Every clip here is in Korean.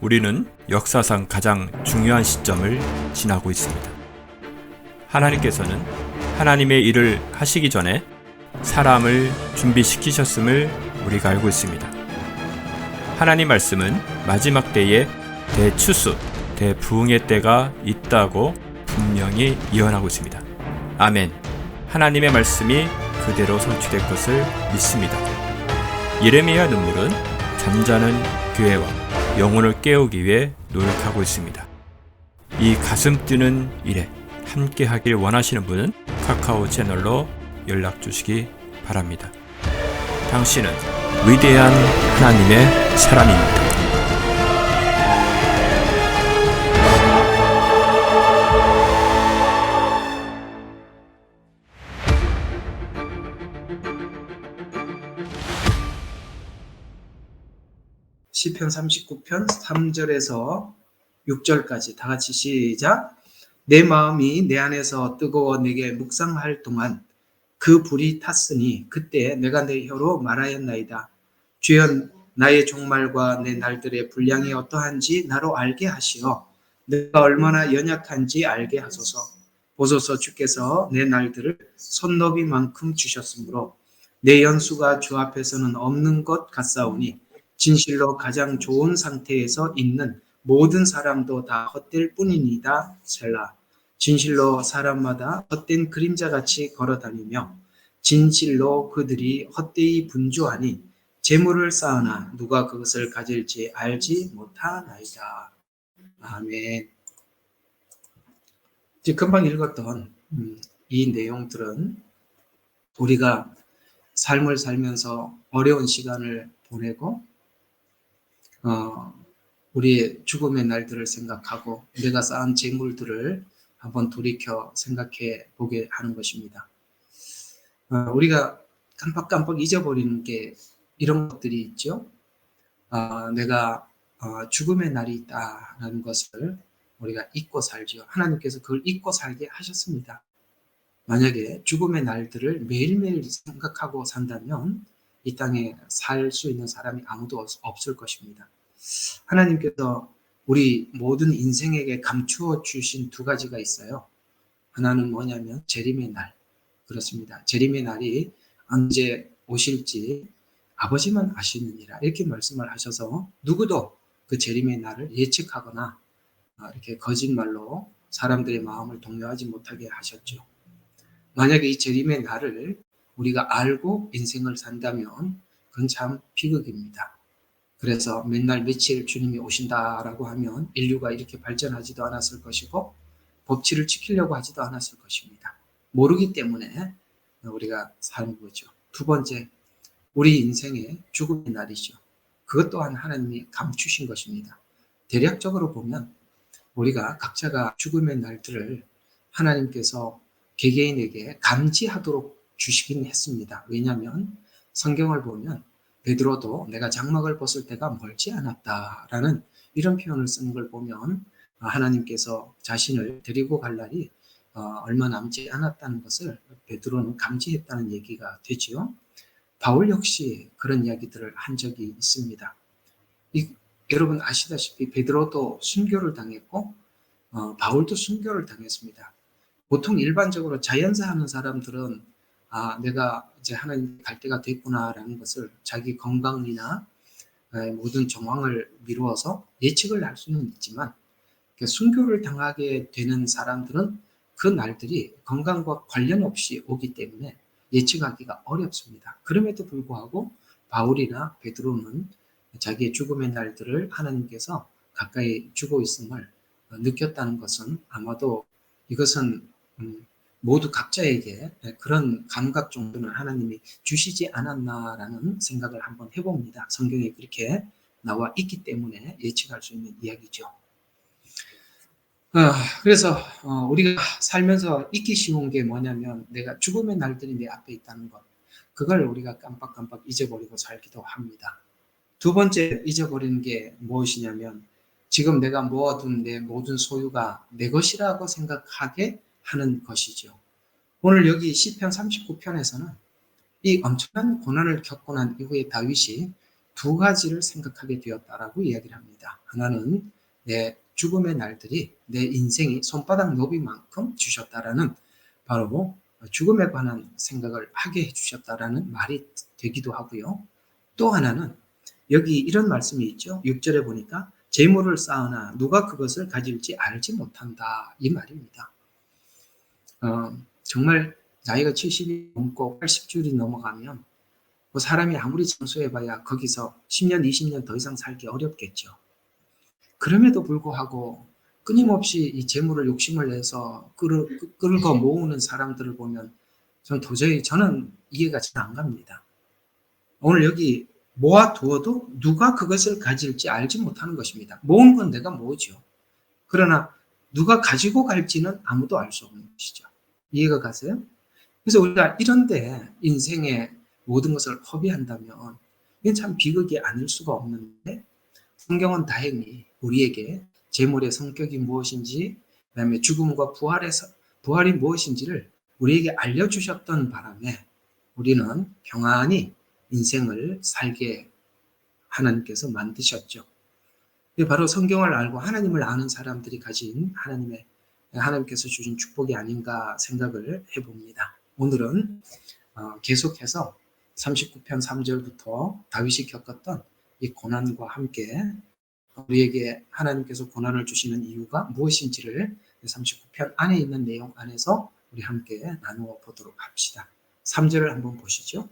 우리는 역사상 가장 중요한 시점을 지나고 있습니다. 하나님께서는 하나님의 일을 하시기 전에 사람을 준비시키셨음을 우리가 알고 있습니다. 하나님 말씀은 마지막 때에 대추수, 대부흥의 때가 있다고 분명히 예언하고 있습니다. 아멘. 하나님의 말씀이 그대로 성취될 것을 믿습니다. 예레미야 눈물은 잠자는 교회와 영혼을 깨우기 위해 노력하고 있습니다. 이 가슴 뛰는 일에 함께 하길 원하시는 분은 카카오 채널로 연락 주시기 바랍니다. 당신은 위대한 하나님의 사람입니다. 시편 39편 3절에서 6절까지 다 같이 시작. 내 마음이 내 안에서 뜨거워 내게 묵상할 동안 그 불이 탔으니 그때 내가 내 혀로 말하였나이다. 주여, 나의 종말과 내 날들의 분량이 어떠한지 나로 알게 하시어 내가 얼마나 연약한지 알게 하소서. 보소서, 주께서 내 날들을 손너비만큼 주셨으므로 내 연수가 주 앞에서는 없는 것 같사오니 진실로 가장 좋은 상태에서 있는 모든 사람도 다 헛될 뿐이니다. 셀라. 진실로 사람마다 헛된 그림자같이 걸어다니며 진실로 그들이 헛되이 분주하니 재물을 쌓으나 누가 그것을 가질지 알지 못하나이다. 아멘. 이제 금방 읽었던 이 내용들은 우리가 삶을 살면서 어려운 시간을 보내고 우리의 죽음의 날들을 생각하고 내가 쌓은 재물들을 한번 돌이켜 생각해 보게 하는 것입니다. 우리가 깜빡깜빡 잊어버리는 게 이런 것들이 있죠. 내가 죽음의 날이 있다라는 것을 우리가 잊고 살죠. 하나님께서 그걸 잊고 살게 하셨습니다. 만약에 죽음의 날들을 매일매일 생각하고 산다면 이 땅에 살 수 있는 사람이 아무도 없을 것입니다. 하나님께서 우리 모든 인생에게 감추어 주신 두 가지가 있어요. 하나는 뭐냐면 재림의 날. 그렇습니다. 재림의 날이 언제 오실지 아버지만 아시느니라 이렇게 말씀을 하셔서 누구도 그 재림의 날을 예측하거나 이렇게 거짓말로 사람들의 마음을 동요하지 못하게 하셨죠. 만약에 이 재림의 날을 우리가 알고 인생을 산다면 그건 참 비극입니다. 그래서 맨날 며칠 주님이 오신다라고 하면 인류가 이렇게 발전하지도 않았을 것이고 법치를 지키려고 하지도 않았을 것입니다. 모르기 때문에 우리가 사는 거죠. 두 번째, 우리 인생의 죽음의 날이죠. 그것 또한 하나님이 감추신 것입니다. 대략적으로 보면 우리가 각자가 죽음의 날들을 하나님께서 개개인에게 감지하도록 주시긴 했습니다. 왜냐하면 성경을 보면 베드로도 내가 장막을 벗을 때가 멀지 않았다라는 이런 표현을 쓰는 걸 보면 하나님께서 자신을 데리고 갈 날이 얼마 남지 않았다는 것을 베드로는 감지했다는 얘기가 되지요. 바울 역시 그런 이야기들을 한 적이 있습니다. 여러분 아시다시피 베드로도 순교를 당했고 바울도 순교를 당했습니다. 보통 일반적으로 자연사 하는 사람들은 내가 이제 하나님 갈 때가 됐구나라는 것을 자기 건강이나 모든 정황을 미루어서 예측을 할 수는 있지만 순교를 당하게 되는 사람들은 그 날들이 건강과 관련 없이 오기 때문에 예측하기가 어렵습니다. 그럼에도 불구하고 바울이나 베드로는 자기의 죽음의 날들을 하나님께서 가까이 주고 있음을 느꼈다는 것은 아마도 이것은 모두 각자에게 그런 감각 정도는 하나님이 주시지 않았나라는 생각을 한번 해봅니다. 성경에 그렇게 나와 있기 때문에 예측할 수 있는 이야기죠. 그래서 우리가 살면서 잊기 쉬운 게 뭐냐면 내가 죽음의 날들이 내 앞에 있다는 것. 그걸 우리가 깜빡깜빡 잊어버리고 살기도 합니다. 두 번째 잊어버리는 게 무엇이냐면 지금 내가 모아둔 내 모든 소유가 내 것이라고 생각하게 하는 것이죠. 오늘 여기 시편 39편에서는 이 엄청난 고난을 겪고 난 이후에 다윗이 두 가지를 생각하게 되었다라고 이야기를 합니다. 하나는 내 죽음의 날들이 내 인생이 손바닥 너비만큼 주셨다라는 바로 죽음에 관한 생각을 하게 해주셨다라는 말이 되기도 하고요. 또 하나는 여기 이런 말씀이 있죠. 6절에 보니까 재물을 쌓으나 누가 그것을 가질지 알지 못한다. 이 말입니다. 정말 나이가 70이 넘고 80줄이 넘어가면 뭐 사람이 아무리 장수해봐야 거기서 10년, 20년 더 이상 살기 어렵겠죠. 그럼에도 불구하고 끊임없이 이 재물을 욕심을 내서 끌고 모으는 사람들을 보면 저는 이해가 잘 안 갑니다. 오늘 여기 모아두어도 누가 그것을 가질지 알지 못하는 것입니다. 모은 건 내가 모으죠. 그러나 누가 가지고 갈지는 아무도 알 수 없는 것이죠. 이해가 가세요? 그래서 우리가 이런데 인생의 모든 것을 허비한다면 이건 참 비극이 아닐 수가 없는데, 성경은 다행히 우리에게 재물의 성격이 무엇인지, 그다음에 죽음과 부활이 무엇인지를 우리에게 알려주셨던 바람에 우리는 평안히 인생을 살게 하나님께서 만드셨죠. 바로 성경을 알고 하나님을 아는 사람들이 가진 하나님께서 주신 축복이 아닌가 생각을 해봅니다. 오늘은 계속해서 39편 3절부터 다윗이 겪었던 이 고난과 함께 우리에게 하나님께서 고난을 주시는 이유가 무엇인지를 39편 안에 있는 내용 안에서 우리 함께 나누어 보도록 합시다. 3절을 한번 보시죠.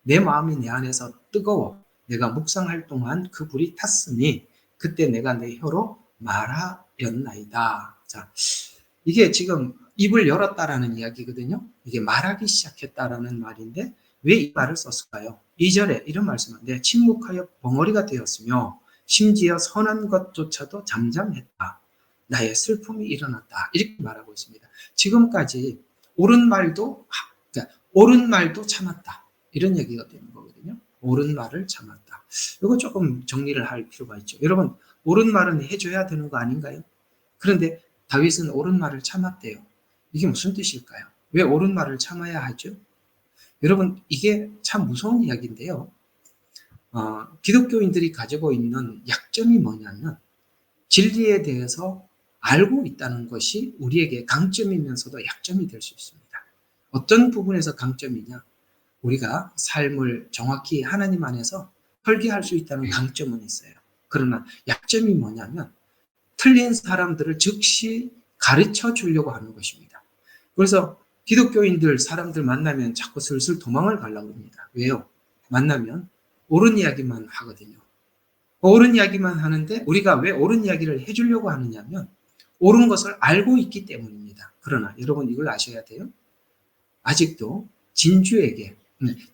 내 마음이 내 안에서 뜨거워 내가 묵상할 동안 그 불이 탔으니 그때 내가 내 혀로 말하였나이다. 자, 이게 지금 입을 열었다라는 이야기거든요. 이게 말하기 시작했다라는 말인데 왜 이 말을 썼을까요? 2절에 이런 말씀은 내가 침묵하여 벙어리가 되었으며 심지어 선한 것조차도 잠잠했다. 나의 슬픔이 일어났다. 이렇게 말하고 있습니다. 지금까지 옳은 말도 참았다. 이런 얘기가 되는 거거든요. 옳은 말을 참았다. 이거 조금 정리를 할 필요가 있죠. 여러분, 옳은 말은 해줘야 되는 거 아닌가요? 그런데 다윗은 옳은 말을 참았대요. 이게 무슨 뜻일까요? 왜 옳은 말을 참아야 하죠? 여러분, 이게 참 무서운 이야기인데요. 기독교인들이 가지고 있는 약점이 뭐냐면 진리에 대해서 알고 있다는 것이 우리에게 강점이면서도 약점이 될 수 있습니다. 어떤 부분에서 강점이냐? 우리가 삶을 정확히 하나님 안에서 설계할 수 있다는 강점은 있어요. 그러나 약점이 뭐냐면 틀린 사람들을 즉시 가르쳐 주려고 하는 것입니다. 그래서 기독교인들 사람들 만나면 자꾸 슬슬 도망을 가려고 합니다. 왜요? 만나면 옳은 이야기만 하거든요. 옳은 이야기만 하는데 우리가 왜 옳은 이야기를 해주려고 하느냐면 옳은 것을 알고 있기 때문입니다. 그러나 여러분 이걸 아셔야 돼요. 아직도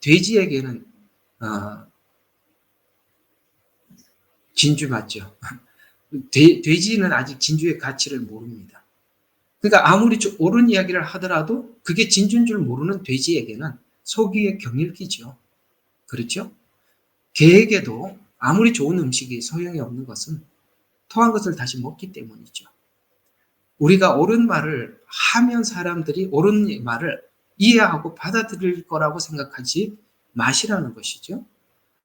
돼지에게는 진주 맞죠? 돼지는 아직 진주의 가치를 모릅니다. 그러니까 아무리 옳은 이야기를 하더라도 그게 진주인 줄 모르는 돼지에게는 소기의 경일기죠. 그렇죠? 개에게도 아무리 좋은 음식이 소용이 없는 것은 토한 것을 다시 먹기 때문이죠. 우리가 옳은 말을 하면 사람들이 옳은 말을 이해하고 받아들일 거라고 생각하지 마시라는 것이죠.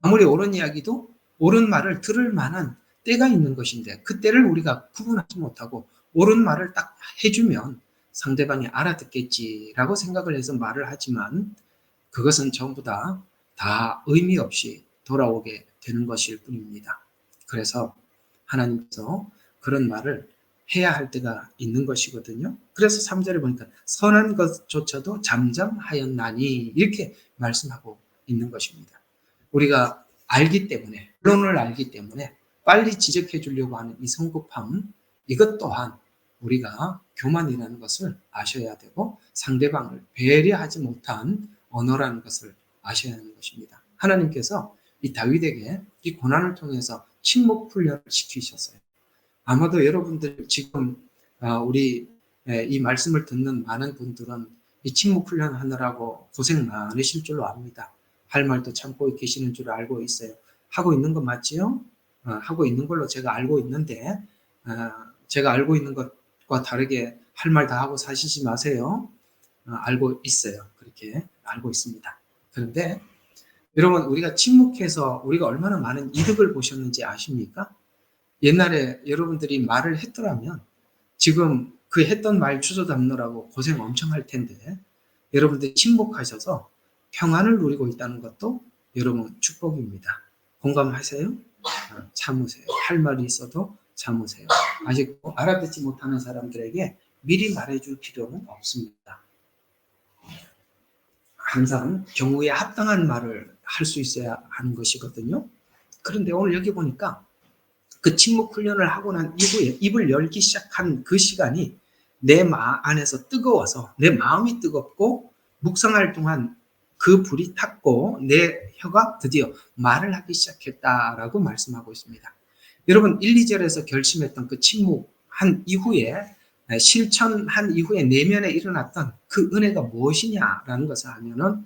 아무리 옳은 이야기도 옳은 말을 들을 만한 때가 있는 것인데 그 때를 우리가 구분하지 못하고 옳은 말을 딱 해주면 상대방이 알아듣겠지라고 생각을 해서 말을 하지만 그것은 전부 다 의미 없이 돌아오게 되는 것일 뿐입니다. 그래서 하나님께서 그런 말을 해야 할 때가 있는 것이거든요. 그래서 3절에 보니까 선한 것조차도 잠잠하였나니 이렇게 말씀하고 있는 것입니다. 우리가 알기 때문에, 본론을 알기 때문에 빨리 지적해 주려고 하는 이 성급함, 이것 또한 우리가 교만이라는 것을 아셔야 되고 상대방을 배려하지 못한 언어라는 것을 아셔야 하는 것입니다. 하나님께서 이 다윗에게 이 고난을 통해서 침묵 훈련을 시키셨어요. 아마도 여러분들 지금 우리 이 말씀을 듣는 많은 분들은 이 침묵 훈련 하느라고 고생 많으실 줄로 압니다. 할 말도 참고 계시는 줄 알고 있어요. 하고 있는 거 맞지요? 하고 있는 걸로 제가 알고 있는데 제가 알고 있는 것과 다르게 할 말 다 하고 사시지 마세요. 알고 있어요. 그렇게 알고 있습니다. 그런데 여러분, 우리가 침묵해서 우리가 얼마나 많은 이득을 보셨는지 아십니까? 옛날에 여러분들이 말을 했더라면 지금 그 했던 말 주워 담느라고 고생 엄청 할 텐데 여러분들이 침묵하셔서 평안을 누리고 있다는 것도 여러분 축복입니다. 공감하세요? 참으세요. 할 말이 있어도 참으세요. 아직도 알아듣지 못하는 사람들에게 미리 말해줄 필요는 없습니다. 항상 경우에 합당한 말을 할 수 있어야 하는 것이거든요. 그런데 오늘 여기 보니까 그 침묵 훈련을 하고 난 이후에 입을 열기 시작한 그 시간이 내 안에서 뜨거워서 내 마음이 뜨겁고 묵상할 동안 그 불이 탔고 내 혀가 드디어 말을 하기 시작했다라고 말씀하고 있습니다. 여러분 1, 2절에서 결심했던 그 침묵한 이후에 실천한 이후에 내면에 일어났던 그 은혜가 무엇이냐라는 것을 하면은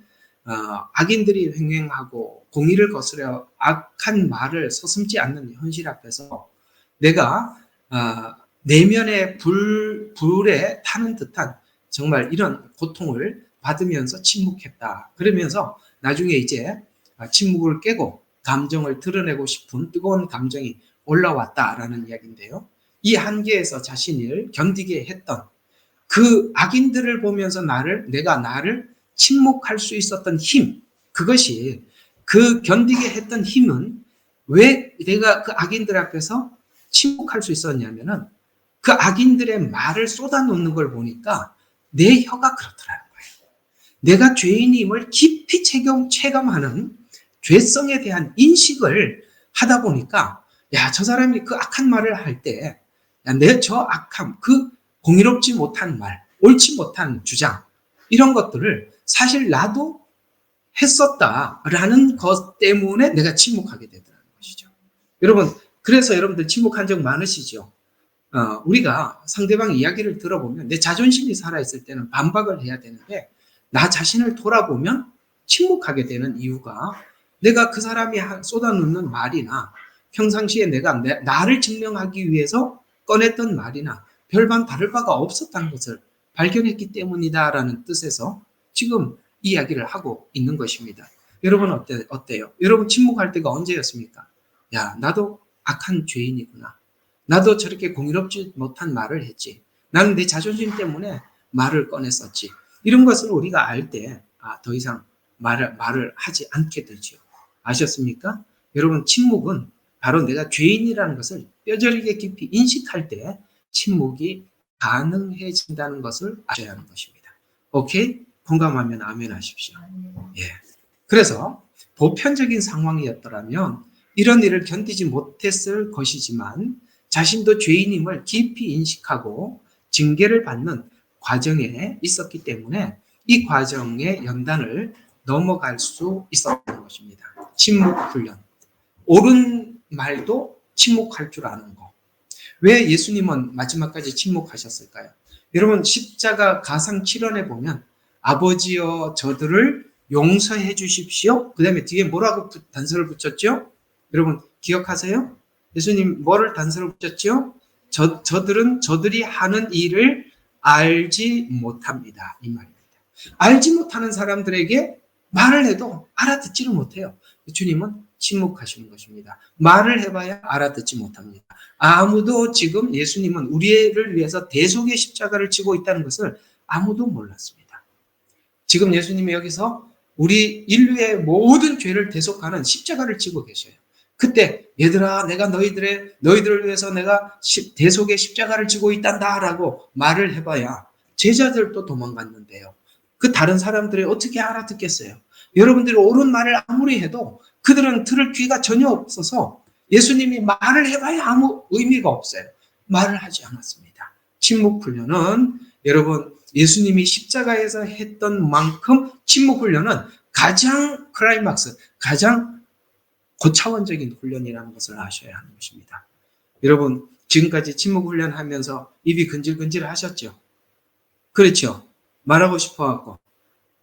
악인들이 횡행하고 공의를 거스려 악한 말을 서슴지 않는 현실 앞에서 내가 내면의 불에 타는 듯한 정말 이런 고통을 받으면서 침묵했다. 그러면서 나중에 이제 침묵을 깨고 감정을 드러내고 싶은 뜨거운 감정이 올라왔다라는 이야기인데요. 이 한계에서 자신을 견디게 했던 그 악인들을 보면서 내가 나를 침묵할 수 있었던 힘, 그것이 그 견디게 했던 힘은 왜 내가 그 악인들 앞에서 침묵할 수 있었냐면은 그 악인들의 말을 쏟아놓는 걸 보니까 내 혀가 그렇더라는 거예요. 내가 죄인임을 깊이 체감하는 죄성에 대한 인식을 하다 보니까 야, 저 사람이 그 악한 말을 할 때 내 저 악함, 그 공의롭지 못한 말, 옳지 못한 주장 이런 것들을 사실 나도 했었다라는 것 때문에 내가 침묵하게 되더라는 것이죠. 여러분, 그래서 여러분들 침묵한 적 많으시죠? 우리가 상대방 이야기를 들어보면 내 자존심이 살아있을 때는 반박을 해야 되는데 나 자신을 돌아보면 침묵하게 되는 이유가 내가 그 사람이 쏟아놓는 말이나 평상시에 내가 나를 증명하기 위해서 꺼냈던 말이나 별반 다를 바가 없었다는 것을 발견했기 때문이다라는 뜻에서 지금 이야기를 하고 있는 것입니다. 여러분 어때요? 여러분 침묵할 때가 언제였습니까? 야, 나도 악한 죄인이구나. 나도 저렇게 공의롭지 못한 말을 했지. 나는 내 자존심 때문에 말을 꺼냈었지. 이런 것을 우리가 알 때, 더 이상 말을 하지 않게 되죠. 아셨습니까? 여러분, 침묵은 바로 내가 죄인이라는 것을 뼈저리게 깊이 인식할 때 침묵이 가능해진다는 것을 아셔야 하는 것입니다. 오케이? 공감하면 아멘 하십시오. 예. 그래서 보편적인 상황이었더라면 이런 일을 견디지 못했을 것이지만 자신도 죄인임을 깊이 인식하고 징계를 받는 과정에 있었기 때문에 이 과정의 연단을 넘어갈 수 있었던 것입니다. 침묵 훈련. 옳은 말도 침묵할 줄 아는 거. 왜 예수님은 마지막까지 침묵하셨을까요? 여러분 십자가 가상 7원에 보면 아버지여 저들을 용서해 주십시오. 그 다음에 뒤에 뭐라고 단서를 붙였죠? 여러분 기억하세요? 예수님 뭐를 단서를 붙였죠? 저들이 하는 일을 알지 못합니다. 이 말입니다. 알지 못하는 사람들에게 말을 해도 알아듣지를 못해요. 주님은 침묵하시는 것입니다. 말을 해봐야 알아듣지 못합니다. 아무도 지금 예수님은 우리를 위해서 대속의 십자가를 지고 있다는 것을 아무도 몰랐습니다. 지금 예수님이 여기서 우리 인류의 모든 죄를 대속하는 십자가를 지고 계셔요. 그때 얘들아 내가 너희들을 위해서 내가 대속의 십자가를 지고 있단다라고 말을 해봐야 제자들도 도망갔는데요. 그 다른 사람들이 어떻게 알아듣겠어요? 여러분들이 옳은 말을 아무리 해도 그들은 들을 귀가 전혀 없어서 예수님이 말을 해봐야 아무 의미가 없어요. 말을 하지 않았습니다. 침묵 훈련은 여러분 예수님이 십자가에서 했던 만큼 침묵 훈련은 가장 클라이막스, 가장 고차원적인 훈련이라는 것을 아셔야 하는 것입니다. 여러분 지금까지 침묵 훈련하면서 입이 근질근질 하셨죠? 그렇죠? 말하고 싶어갖고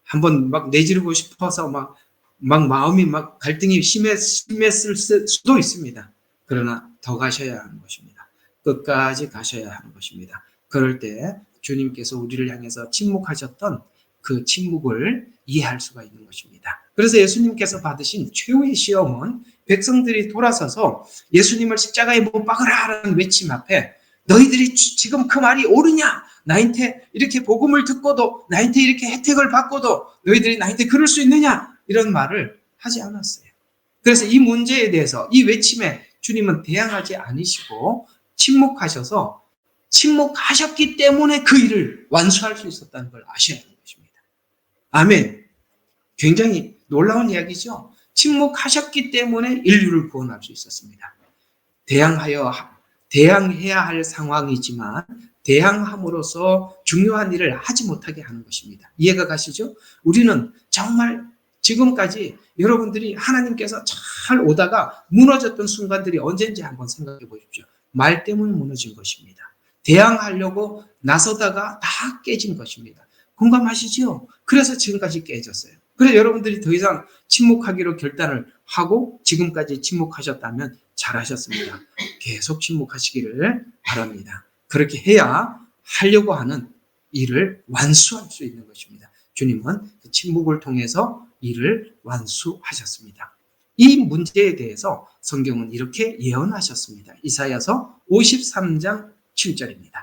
한번 막 내지르고 싶어서 막 마음이 막 갈등이 심했을 수도 있습니다. 그러나 더 가셔야 하는 것입니다. 끝까지 가셔야 하는 것입니다. 그럴 때 주님께서 우리를 향해서 침묵하셨던 그 침묵을 이해할 수가 있는 것입니다. 그래서 예수님께서 받으신 최후의 시험은 백성들이 돌아서서 예수님을 십자가에 못 박으라는 외침 앞에 너희들이 지금 그 말이 옳으냐? 나한테 이렇게 복음을 듣고도 나한테 이렇게 혜택을 받고도 너희들이 나한테 그럴 수 있느냐? 이런 말을 하지 않았어요. 그래서 이 문제에 대해서 이 외침에 주님은 대항하지 않으시고 침묵하셨기 때문에 그 일을 완수할 수 있었다는 걸 아셔야 하는 것입니다. 아멘. 굉장히 놀라운 이야기죠. 침묵하셨기 때문에 인류를 구원할 수 있었습니다. 대항해야 할 상황이지만 대항함으로써 중요한 일을 하지 못하게 하는 것입니다. 이해가 가시죠? 우리는 정말 지금까지 여러분들이 하나님께서 잘 오다가 무너졌던 순간들이 언제인지 한번 생각해 보십시오. 말 때문에 무너진 것입니다. 대항하려고 나서다가 다 깨진 것입니다. 공감하시죠? 그래서 지금까지 깨졌어요. 그래서 여러분들이 더 이상 침묵하기로 결단을 하고 지금까지 침묵하셨다면 잘하셨습니다. 계속 침묵하시기를 바랍니다. 그렇게 해야 하려고 하는 일을 완수할 수 있는 것입니다. 주님은 그 침묵을 통해서 일을 완수하셨습니다. 이 문제에 대해서 성경은 이렇게 예언하셨습니다. 이사야서 53장 7절입니다.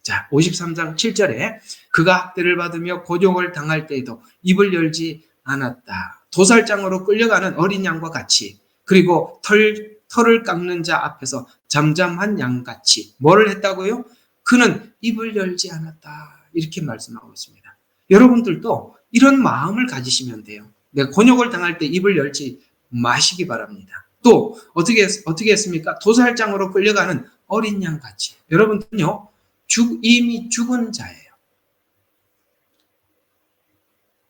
자, 53장 7절에 그가 학대를 받으며 고종을 당할 때에도 입을 열지 않았다. 도살장으로 끌려가는 어린 양과 같이, 그리고 털을 깎는 자 앞에서 잠잠한 양같이 뭐를 했다고요? 그는 입을 열지 않았다. 이렇게 말씀하고 있습니다. 여러분들도 이런 마음을 가지시면 돼요. 내가 곤욕을 당할 때 입을 열지 마시기 바랍니다. 또 어떻게 했습니까? 도살장으로 끌려가는 어린 양같이. 여러분들은요, 이미 죽은 자예요.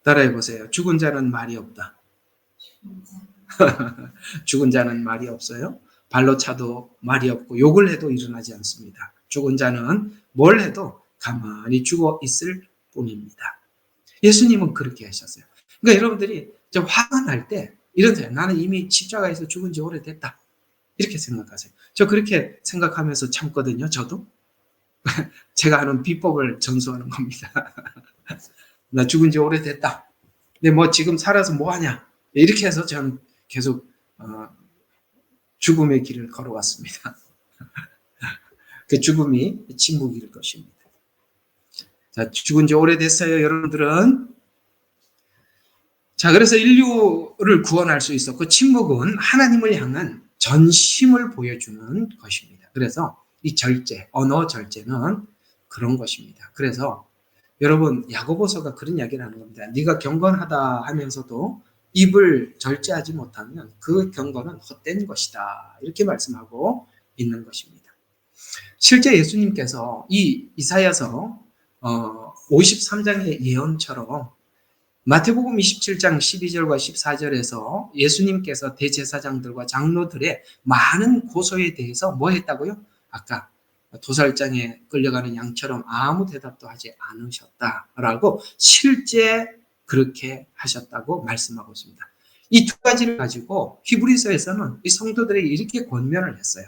따라해 보세요. 죽은 자는 말이 없다. 죽은 자는 말이 없어요. 발로 차도 말이 없고 욕을 해도 일어나지 않습니다. 죽은 자는 뭘 해도 가만히 죽어 있을 뿐입니다. 예수님은 그렇게 하셨어요. 그러니까 여러분들이 화가 날 때 이런 생각, 나는 이미 십자가에서 죽은 지 오래됐다. 이렇게 생각하세요. 저 그렇게 생각하면서 참거든요. 저도. 제가 하는 비법을 전수하는 겁니다. 나 죽은 지 오래됐다. 근데 뭐 지금 살아서 뭐 하냐. 이렇게 해서 저는 계속 죽음의 길을 걸어왔습니다. 그 죽음이 침묵일 것입니다. 자, 죽은 지 오래됐어요, 여러분들은. 자, 그래서 인류를 구원할 수 있어. 그 침묵은 하나님을 향한 전심을 보여주는 것입니다. 그래서 이 절제, 언어 절제는 그런 것입니다. 그래서 여러분, 야고보서가 그런 이야기를 하는 겁니다. 네가 경건하다 하면서도 입을 절제하지 못하면 그 경건은 헛된 것이다. 이렇게 말씀하고 있는 것입니다. 실제 예수님께서 이 이사야서 53장의 예언처럼 마태복음 27장 12절과 14절에서 예수님께서 대제사장들과 장로들의 많은 고소에 대해서 뭐 했다고요? 아까 도살장에 끌려가는 양처럼 아무 대답도 하지 않으셨다라고 실제 그렇게 하셨다고 말씀하고 있습니다. 이 두 가지를 가지고 히브리서에서는 이 성도들에게 이렇게 권면을 했어요.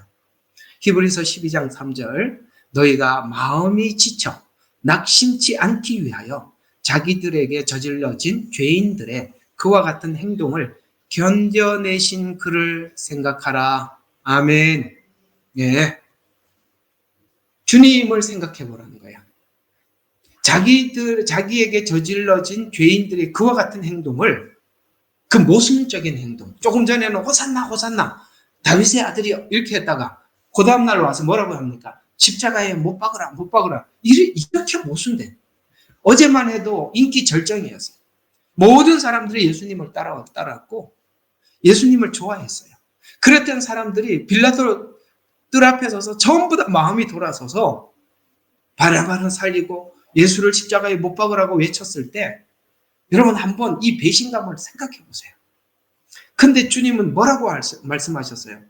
히브리서 12장 3절, 너희가 마음이 지쳐 낙심치 않기 위하여 자기들에게 저질러진 죄인들의 그와 같은 행동을 견뎌내신 그를 생각하라. 아멘. 예. 주님을 생각해 보라는 거예요. 자기에게 저질러진 죄인들의 그와 같은 행동을, 그 모순적인 행동, 조금 전에는 호산나 호산나 다윗의 아들이 이렇게 했다가 그 다음날 와서 뭐라고 합니까? 십자가에 못 박으라 못 박으라. 이렇게 모순된, 어제만 해도 인기 절정이었어요. 모든 사람들이 예수님을 따라왔고 예수님을 좋아했어요. 그랬던 사람들이 빌라도 뜰 앞에 서서 전부 다 마음이 돌아서서 바나바는 살리고 예수를 십자가에 못 박으라고 외쳤을 때 여러분 한번 이 배신감을 생각해 보세요. 근데 주님은 뭐라고 말씀하셨어요?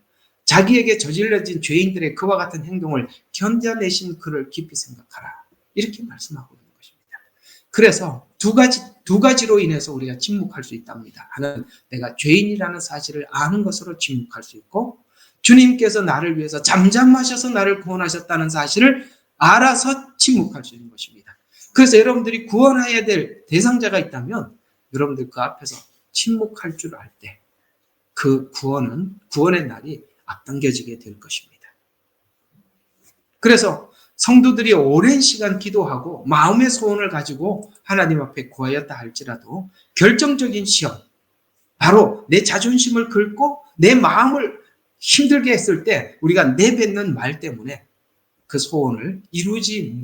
자기에게 저질러진 죄인들의 그와 같은 행동을 견뎌내신 그를 깊이 생각하라. 이렇게 말씀하고 있는 것입니다. 그래서 두 가지로 인해서 우리가 침묵할 수 있답니다. 하나는 내가 죄인이라는 사실을 아는 것으로 침묵할 수 있고, 주님께서 나를 위해서 잠잠하셔서 나를 구원하셨다는 사실을 알아서 침묵할 수 있는 것입니다. 그래서 여러분들이 구원해야 될 대상자가 있다면 여러분들 그 앞에서 침묵할 줄 알 때 그 구원의 날이 앞당겨지게 될 것입니다. 그래서 성도들이 오랜 시간 기도하고 마음의 소원을 가지고 하나님 앞에 구하였다 할지라도 결정적인 시험, 바로 내 자존심을 긁고 내 마음을 힘들게 했을 때 우리가 내뱉는 말 때문에 그 소원을 이루지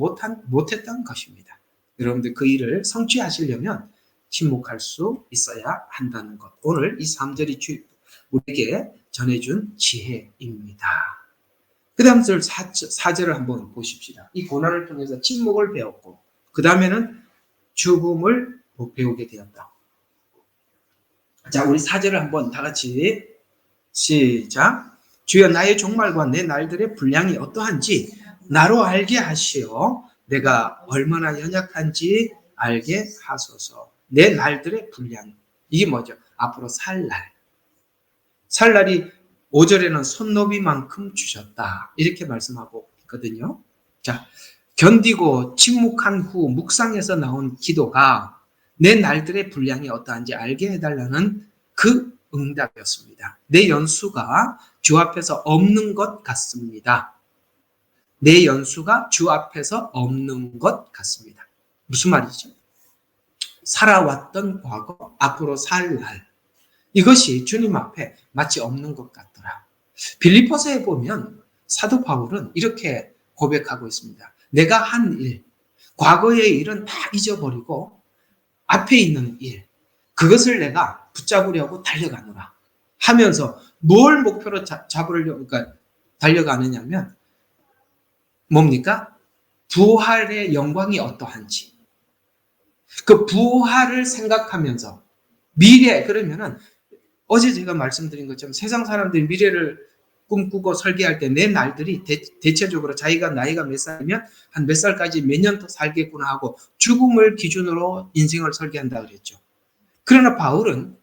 못했던 것입니다. 여러분들 그 일을 성취하시려면 침묵할 수 있어야 한다는 것. 오늘 이 3절이 우리에게 전해준 지혜입니다. 그 다음 절 4절을 한번 보십시다. 이 고난을 통해서 침묵을 배웠고 그 다음에는 죽음을 배우게 되었다. 자, 우리 4절을 한번 다 같이 시작. 주여 나의 종말과 내 날들의 분량이 어떠한지 나로 알게 하시어 내가 얼마나 연약한지 알게 하소서. 내 날들의 분량. 이게 뭐죠? 앞으로 살 날. 살 날이 5절에는 손너비만큼 주셨다. 이렇게 말씀하고 있거든요. 자, 견디고 침묵한 후 묵상에서 나온 기도가 내 날들의 분량이 어떠한지 알게 해달라는 그 응답이었습니다. 내 연수가 주 앞에서 없는 것 같습니다. 내 연수가 주 앞에서 없는 것 같습니다. 무슨 말이죠? 살아왔던 과거, 앞으로 살 날. 이것이 주님 앞에 마치 없는 것 같더라. 빌립보서에 보면 사도 바울은 이렇게 고백하고 있습니다. 내가 한 일, 과거의 일은 다 잊어버리고 앞에 있는 일, 그것을 내가 붙잡으려고 달려가노라 하면서 뭘 목표로 잡으려고 그러니까 달려가느냐면 뭡니까? 부활의 영광이 어떠한지 그 부활을 생각하면서 미래 그러면은 어제 제가 말씀드린 것처럼 세상 사람들이 미래를 꿈꾸고 설계할 때 내 날들이 대체적으로 자기가 나이가 몇 살이면 한 몇 살까지 몇 년 더 살겠구나 하고 죽음을 기준으로 인생을 설계한다 그랬죠. 그러나 바울은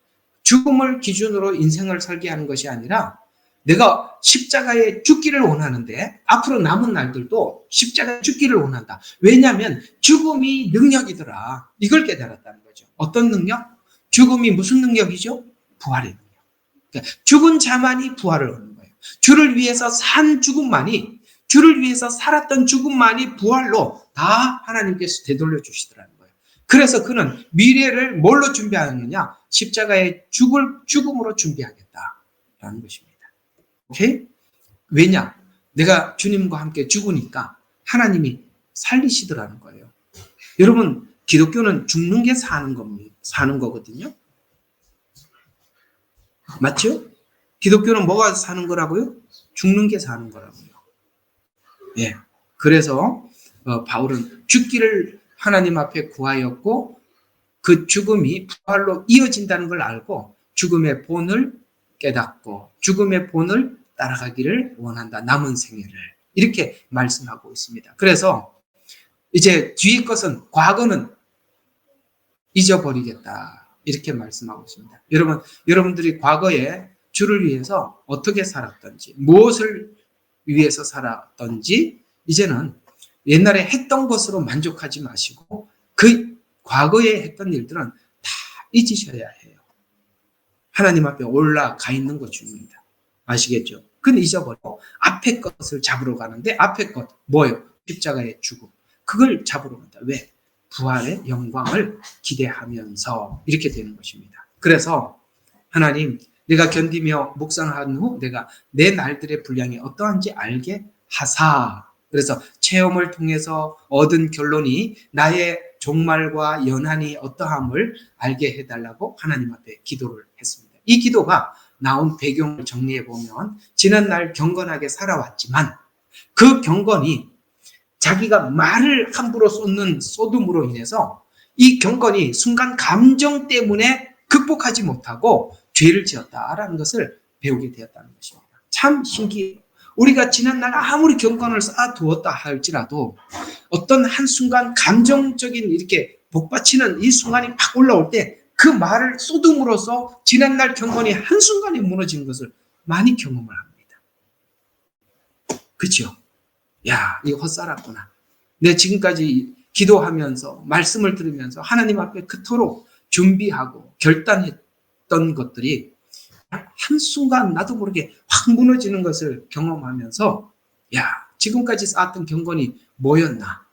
죽음을 기준으로 인생을 설계하는 것이 아니라 내가 십자가에 죽기를 원하는데 앞으로 남은 날들도 십자가에 죽기를 원한다. 왜냐하면 죽음이 능력이더라. 이걸 깨달았다는 거죠. 어떤 능력? 죽음이 무슨 능력이죠? 부활의 능력. 그러니까 죽은 자만이 부활을 얻는 거예요. 주를 위해서 산 죽음만이, 주를 위해서 살았던 죽음만이 부활로 다 하나님께서 되돌려 주시더라는 거예요. 그래서 그는 미래를 뭘로 준비하느냐? 십자가의 죽음으로 준비하겠다라는 것입니다. 오케이? 왜냐? 내가 주님과 함께 죽으니까 하나님이 살리시더라는 거예요. 여러분, 기독교는 죽는 게 사는 거거든요. 맞죠? 기독교는 뭐가 사는 거라고요? 죽는 게 사는 거라고요. 예. 그래서 바울은 죽기를 하나님 앞에 구하였고 그 죽음이 부활로 이어진다는 걸 알고 죽음의 본을 깨닫고 죽음의 본을 따라가기를 원한다. 남은 생애를. 이렇게 말씀하고 있습니다. 그래서 이제 뒤의 것은 과거는 잊어버리겠다. 이렇게 말씀하고 있습니다. 여러분들이 과거에 주를 위해서 어떻게 살았던지, 무엇을 위해서 살았던지, 이제는 옛날에 했던 것으로 만족하지 마시고, 그 과거에 했던 일들은 다 잊으셔야 해요. 하나님 앞에 올라가 있는 것 중입니다. 아시겠죠? 근데 잊어버리고, 앞에 것을 잡으러 가는데, 앞에 것, 뭐예요? 십자가의 죽음. 그걸 잡으러 간다. 왜? 부활의 영광을 기대하면서 이렇게 되는 것입니다. 그래서 하나님, 내가 견디며 묵상한 후 내가 내 날들의 분량이 어떠한지 알게 하사. 그래서 체험을 통해서 얻은 결론이 나의 종말과 연한이 어떠함을 알게 해달라고 하나님 앞에 기도를 했습니다. 이 기도가 나온 배경을 정리해 보면 지난날 경건하게 살아왔지만 그 경건이 자기가 말을 함부로 쏟음으로 인해서 이 경건이 순간 감정 때문에 극복하지 못하고 죄를 지었다라는 것을 배우게 되었다는 것입니다. 참 신기해요. 우리가 지난날 아무리 경건을 쌓아두었다 할지라도 어떤 한순간 감정적인 이렇게 복받치는 이 순간이 막 올라올 때 그 말을 쏟음으로써 지난날 경건이 한순간에 무너지는 것을 많이 경험을 합니다. 그렇죠? 야, 이거 헛살았구나. 내 지금까지 기도하면서 말씀을 들으면서 하나님 앞에 그토록 준비하고 결단했던 것들이 한순간 나도 모르게 확 무너지는 것을 경험하면서 야, 지금까지 쌓았던 경건이 뭐였나?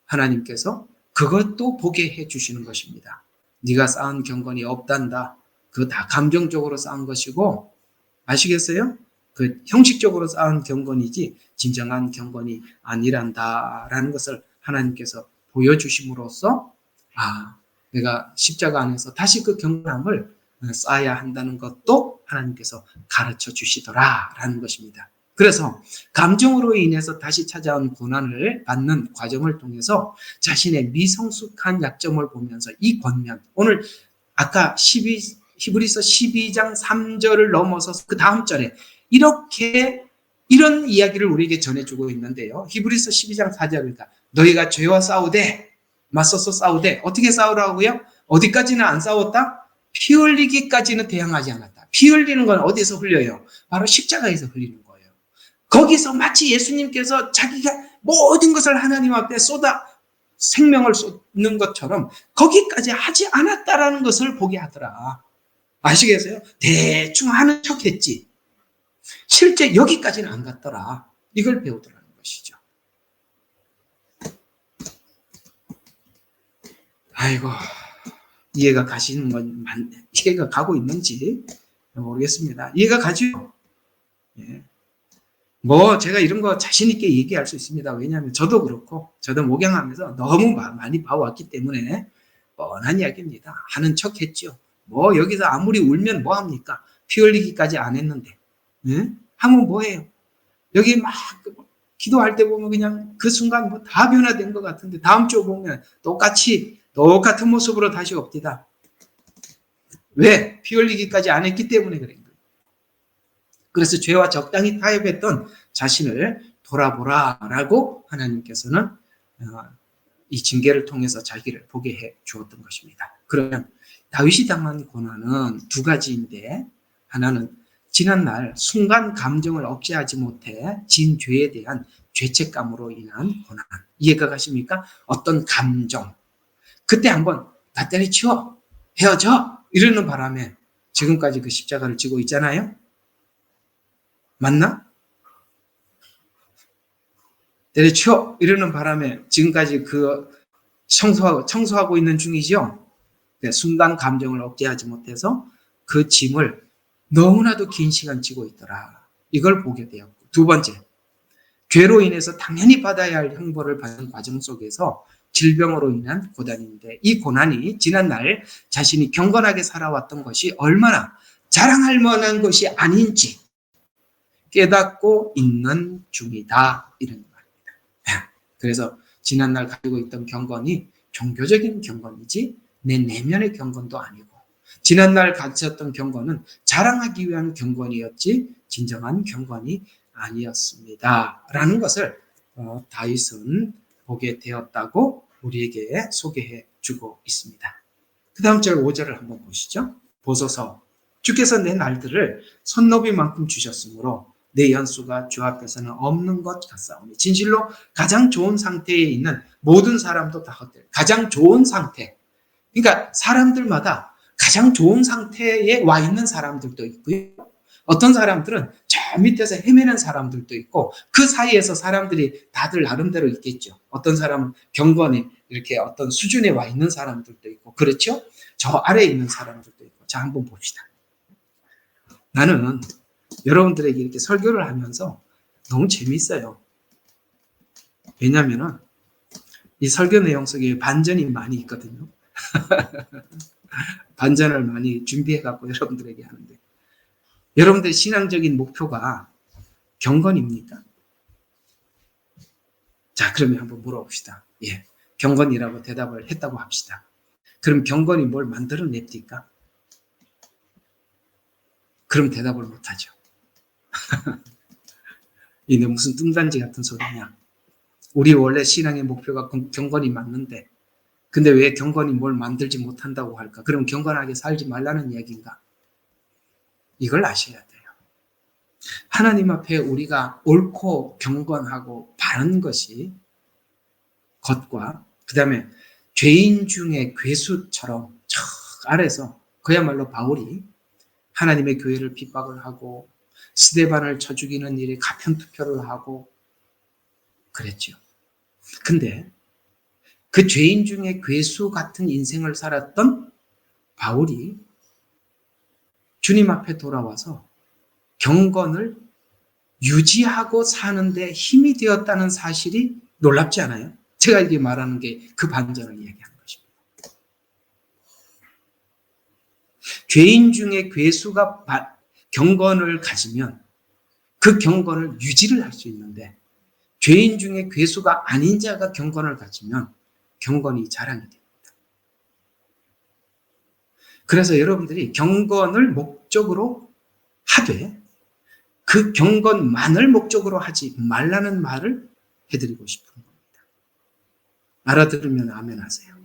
하나님께서 그것도 보게 해주시는 것입니다. 네가 쌓은 경건이 없단다. 그거 다 감정적으로 쌓은 것이고 아시겠어요? 그 형식적으로 쌓은 경건이지 진정한 경건이 아니란다라는 것을 하나님께서 보여주심으로써 내가 십자가 안에서 다시 그 경건함을 쌓아야 한다는 것도 하나님께서 가르쳐 주시더라라는 것입니다. 그래서 감정으로 인해서 다시 찾아온 고난을 받는 과정을 통해서 자신의 미성숙한 약점을 보면서 이 권면, 오늘 아까 히브리서 12장 3절을 넘어서 그 다음 절에 이런 이야기를 우리에게 전해주고 있는데요. 히브리서 12장 4절이니까 너희가 죄와 싸우되 맞서서 싸우되 어떻게 싸우라고요? 어디까지는 안 싸웠다? 피 흘리기까지는 대항하지 않았다. 피 흘리는 건 어디서 흘려요? 바로 십자가에서 흘리는 거예요. 거기서 마치 예수님께서 자기가 모든 것을 하나님 앞에 생명을 쏟는 것처럼 거기까지 하지 않았다라는 것을 보게 하더라. 아시겠어요? 대충 하는 척 했지. 실제 여기까지는 안 갔더라. 이걸 배우더라는 것이죠. 아이고, 이해가 가시는 건, 이해가 가고 있는지 모르겠습니다. 이해가 가죠? 예. 제가 이런 거 자신있게 얘기할 수 있습니다. 왜냐하면 저도 그렇고, 저도 목양하면서 너무 많이 봐왔기 때문에 뻔한 이야기입니다. 하는 척 했죠. 여기서 아무리 울면 뭐합니까? 피 흘리기까지 안 했는데. 예? 하면 뭐해요? 여기 막 기도할 때 보면 그냥 그 순간 다 변화된 것 같은데 다음 주 보면 똑같은 모습으로 다시 옵디다. 왜? 피 흘리기까지 안 했기 때문에 그런 거예요. 그래서 죄와 적당히 타협했던 자신을 돌아보라라고 하나님께서는 이 징계를 통해서 자기를 보게 해 주었던 것입니다. 그러면 다윗이 당한 고난은 두 가지인데 하나는 지난날 순간 감정을 억제하지 못해 진 죄에 대한 죄책감으로 인한 고난. 이해가 가십니까? 어떤 감정. 그때 한번 다 때려치워. 헤어져. 이러는 바람에 지금까지 그 십자가를 지고 있잖아요. 맞나? 때려치워. 이러는 바람에 지금까지 그 청소하고 있는 중이죠. 순간 감정을 억제하지 못해서 그 짐을 너무나도 긴 시간 지고 있더라. 이걸 보게 되었고, 두 번째, 죄로 인해서 당연히 받아야 할 형벌을 받는 과정 속에서 질병으로 인한 고난인데 이 고난이 지난날 자신이 경건하게 살아왔던 것이 얼마나 자랑할 만한 것이 아닌지 깨닫고 있는 중이다. 이런 말입니다. 그래서 지난날 가지고 있던 경건이 종교적인 경건이지 내 내면의 경건도 아니고 지난날 가졌던 경건은 자랑하기 위한 경건이었지 진정한 경건이 아니었습니다. 라는 것을 다윗은 보게 되었다고 우리에게 소개해 주고 있습니다. 그 다음 절 5절을 한번 보시죠. 보소서 주께서 내 날들을 손너비만큼 주셨으므로 내 연수가 주 앞에서는 없는 것 같사오니 진실로 가장 좋은 상태에 있는 모든 사람도 다 헛되라. 가장 좋은 상태. 그러니까 사람들마다 가장 좋은 상태에 와 있는 사람들도 있고요. 어떤 사람들은 저 밑에서 헤매는 사람들도 있고 그 사이에서 사람들이 다들 나름대로 있겠죠. 어떤 사람은 경건이 이렇게 어떤 수준에 와 있는 사람들도 있고 그렇죠? 저 아래에 있는 사람들도 있고. 자, 한번 봅시다. 나는 여러분들에게 이렇게 설교를 하면서 너무 재미있어요. 왜냐하면 이 설교 내용 속에 반전이 많이 있거든요. 반전을 많이 준비해갖고 여러분들에게 하는데 여러분들의 신앙적인 목표가 경건입니까? 자, 그러면 한번 물어봅시다. 예, 경건이라고 대답을 했다고 합시다. 그럼 경건이 뭘 만들어냅니까? 그럼 대답을 못하죠. 이게 무슨 뚱단지 같은 소리냐. 우리 원래 신앙의 목표가 경건이 맞는데 근데 왜 경건이 뭘 만들지 못한다고 할까? 그럼 경건하게 살지 말라는 이야기인가? 이걸 아셔야 돼요. 하나님 앞에 우리가 옳고 경건하고 바른 것이 것과 그 다음에 죄인 중에 괴수처럼 저 아래서 그야말로 바울이 하나님의 교회를 핍박을 하고 스데반을 쳐 죽이는 일에 가편투표를 하고 그랬죠. 근데 그 죄인 중에 괴수 같은 인생을 살았던 바울이 주님 앞에 돌아와서 경건을 유지하고 사는데 힘이 되었다는 사실이 놀랍지 않아요? 제가 이게 말하는 게 그 반전을 이야기하는 것입니다. 죄인 중에 괴수가 경건을 가지면 그 경건을 유지를 할 수 있는데 죄인 중에 괴수가 아닌 자가 경건을 가지면 경건이 자랑이 됩니다. 그래서 여러분들이 경건을 목적으로 하되 그 경건만을 목적으로 하지 말라는 말을 해드리고 싶은 겁니다. 알아들으면 아멘 하세요.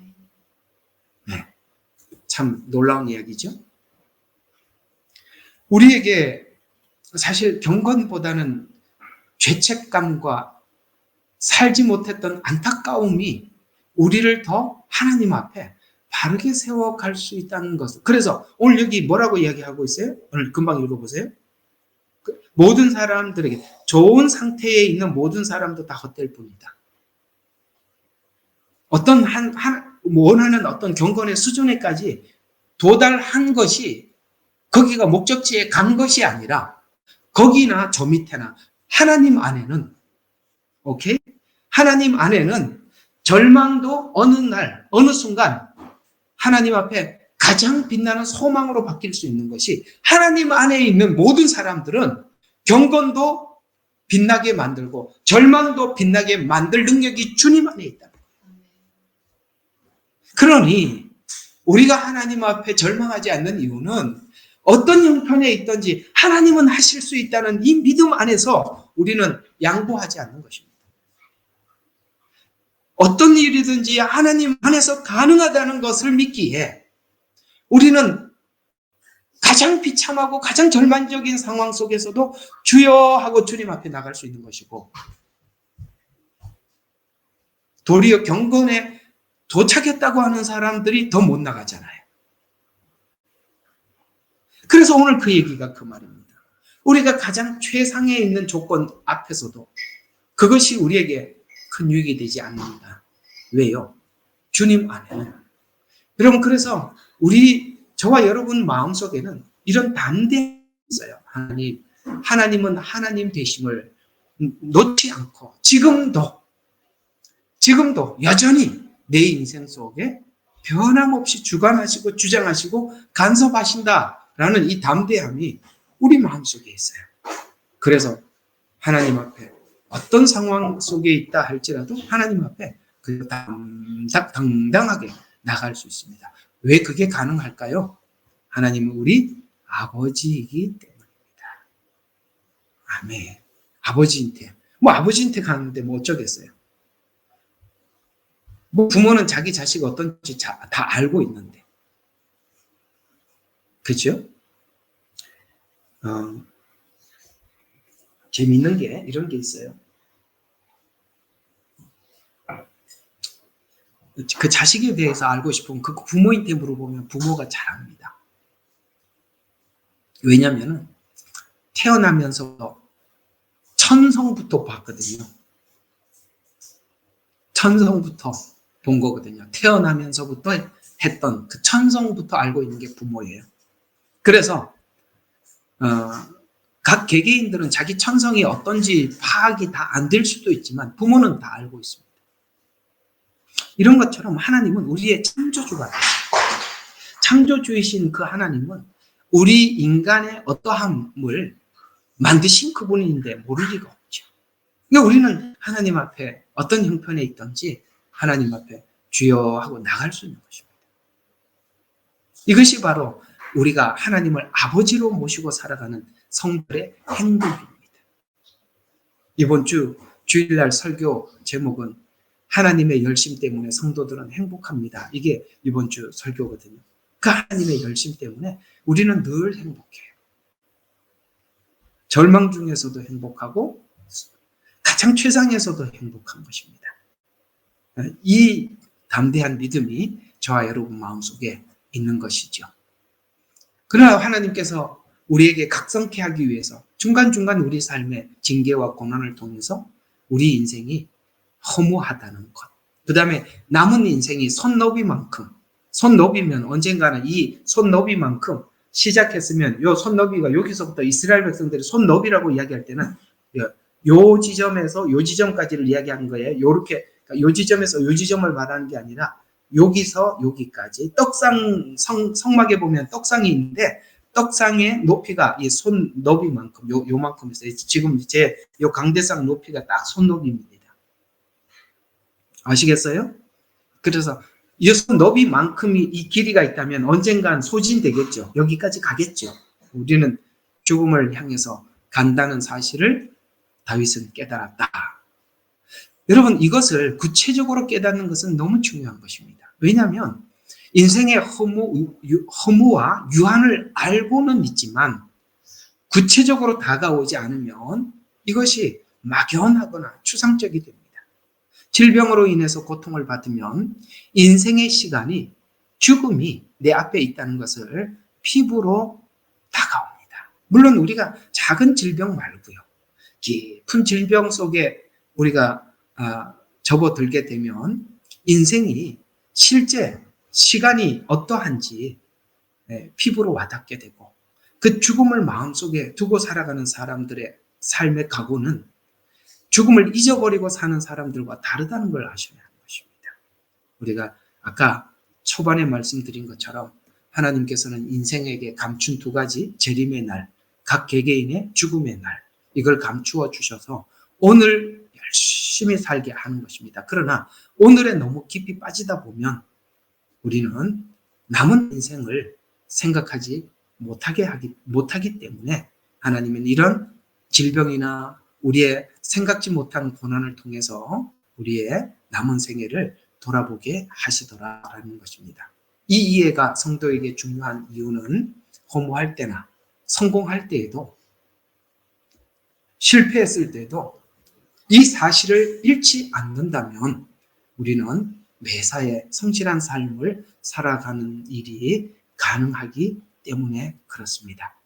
네. 참 놀라운 이야기죠. 우리에게 사실 경건보다는 죄책감과 살지 못했던 안타까움이 우리를 더 하나님 앞에 바르게 세워갈 수 있다는 것. 그래서 오늘 여기 뭐라고 이야기하고 있어요? 오늘 금방 읽어보세요. 모든 사람들에게 좋은 상태에 있는 모든 사람도 다 헛될 뿐이다. 어떤 원하는 어떤 경건의 수준에까지 도달한 것이 거기가 목적지에 간 것이 아니라 거기나 저 밑에나 하나님 안에는 오케이? 하나님 안에는 절망도 어느 날 어느 순간 하나님 앞에 가장 빛나는 소망으로 바뀔 수 있는 것이 하나님 안에 있는 모든 사람들은 경건도 빛나게 만들고 절망도 빛나게 만들 능력이 주님 안에 있다. 그러니 우리가 하나님 앞에 절망하지 않는 이유는 어떤 형편에 있든지 하나님은 하실 수 있다는 이 믿음 안에서 우리는 양보하지 않는 것입니다. 어떤 일이든지 하나님 안에서 가능하다는 것을 믿기에 우리는 가장 비참하고 가장 절망적인 상황 속에서도 주여 하고 주님 앞에 나갈 수 있는 것이고 도리어 경건에 도착했다고 하는 사람들이 더 못 나가잖아요. 그래서 오늘 그 얘기가 그 말입니다. 우리가 가장 최상에 있는 조건 앞에서도 그것이 우리에게 큰 유익이 되지 않는다. 왜요? 주님 안에는. 여러분 그래서 저와 여러분 마음속에는 이런 담대함이 있어요. 하나님은 하나님 되심을 놓지 않고 지금도 여전히 내 인생 속에 변함없이 주관하시고 주장하시고 간섭하신다라는 이 담대함이 우리 마음속에 있어요. 그래서 하나님 앞에 어떤 상황 속에 있다 할지라도 하나님 앞에 그 당당하게 나갈 수 있습니다. 왜 그게 가능할까요? 하나님은 우리 아버지이기 때문입니다. 아멘. 아버지한테 아버지한테 가는데 뭐 어쩌겠어요. 부모는 자기 자식 어떤지 다 알고 있는데. 그렇죠? 재미있는 게 이런 게 있어요. 그 자식에 대해서 알고 싶으면 그 부모한테 물어보면 부모가 잘 압니다. 왜냐하면 태어나면서 천성부터 봤거든요. 천성부터 본 거거든요. 태어나면서부터 했던 그 천성부터 알고 있는 게 부모예요. 그래서 각 개개인들은 자기 천성이 어떤지 파악이 다 안 될 수도 있지만 부모는 다 알고 있습니다. 이런 것처럼 하나님은 우리의 창조주가 되세요. 창조주이신 그 하나님은 우리 인간의 어떠함을 만드신 그분인데 모를 리가 없죠. 그러니까 우리는 하나님 앞에 어떤 형편에 있든지 하나님 앞에 주여 하고 나갈 수 있는 것입니다. 이것이 바로 우리가 하나님을 아버지로 모시고 살아가는 성들의 행복입니다. 이번 주 주일날 설교 제목은 하나님의 열심 때문에 성도들은 행복합니다. 이게 이번 주 설교거든요. 그 하나님의 열심 때문에 우리는 늘 행복해요. 절망 중에서도 행복하고 가장 최상에서도 행복한 것입니다. 이 담대한 믿음이 저와 여러분 마음속에 있는 것이죠. 그러나 하나님께서 우리에게 각성케 하기 위해서 중간중간 우리 삶의 징계와 고난을 통해서 우리 인생이 허무하다는 것. 그 다음에 남은 인생이 손너비만큼, 손너비면 언젠가는 이 손너비만큼 시작했으면 요 손너비가 여기서부터 이스라엘 백성들이 손너비라고 이야기할 때는 요 지점에서 요 지점까지를 이야기하는 거예요. 요렇게 요 지점에서 요 지점을 말하는 게 아니라 여기서 여기까지 떡상 성막에 보면 떡상이 있는데 떡상의 높이가 이 손 너비만큼 요만큼 있어요. 지금 제 요 강대상 높이가 딱 손 너비입니다. 아시겠어요? 그래서 이 손 너비만큼이 이 길이가 있다면 언젠간 소진되겠죠. 여기까지 가겠죠. 우리는 죽음을 향해서 간다는 사실을 다윗은 깨달았다. 여러분, 이것을 구체적으로 깨닫는 것은 너무 중요한 것입니다. 왜냐하면 인생의 허무와 유한을 알고는 있지만 구체적으로 다가오지 않으면 이것이 막연하거나 추상적이 됩니다. 질병으로 인해서 고통을 받으면 인생의 시간이, 죽음이 내 앞에 있다는 것을 피부로 다가옵니다. 물론 우리가 작은 질병 말고요. 깊은 질병 속에 우리가 접어들게 되면 인생이 실제 시간이 어떠한지 피부로 와닿게 되고 그 죽음을 마음속에 두고 살아가는 사람들의 삶의 각오는 죽음을 잊어버리고 사는 사람들과 다르다는 걸 아셔야 하는 것입니다. 우리가 아까 초반에 말씀드린 것처럼 하나님께서는 인생에게 감춘 두 가지 재림의 날, 각 개개인의 죽음의 날, 이걸 감추어 주셔서 오늘 열심히 살게 하는 것입니다. 그러나 오늘에 너무 깊이 빠지다 보면 우리는 남은 인생을 생각하지 못하기 때문에 하나님은 이런 질병이나 우리의 생각지 못한 고난을 통해서 우리의 남은 생애를 돌아보게 하시더라라는 것입니다. 이 이해가 성도에게 중요한 이유는 허무할 때나 성공할 때에도 실패했을 때도 이 사실을 잃지 않는다면 우리는 매사에 성실한 삶을 살아가는 일이 가능하기 때문에 그렇습니다.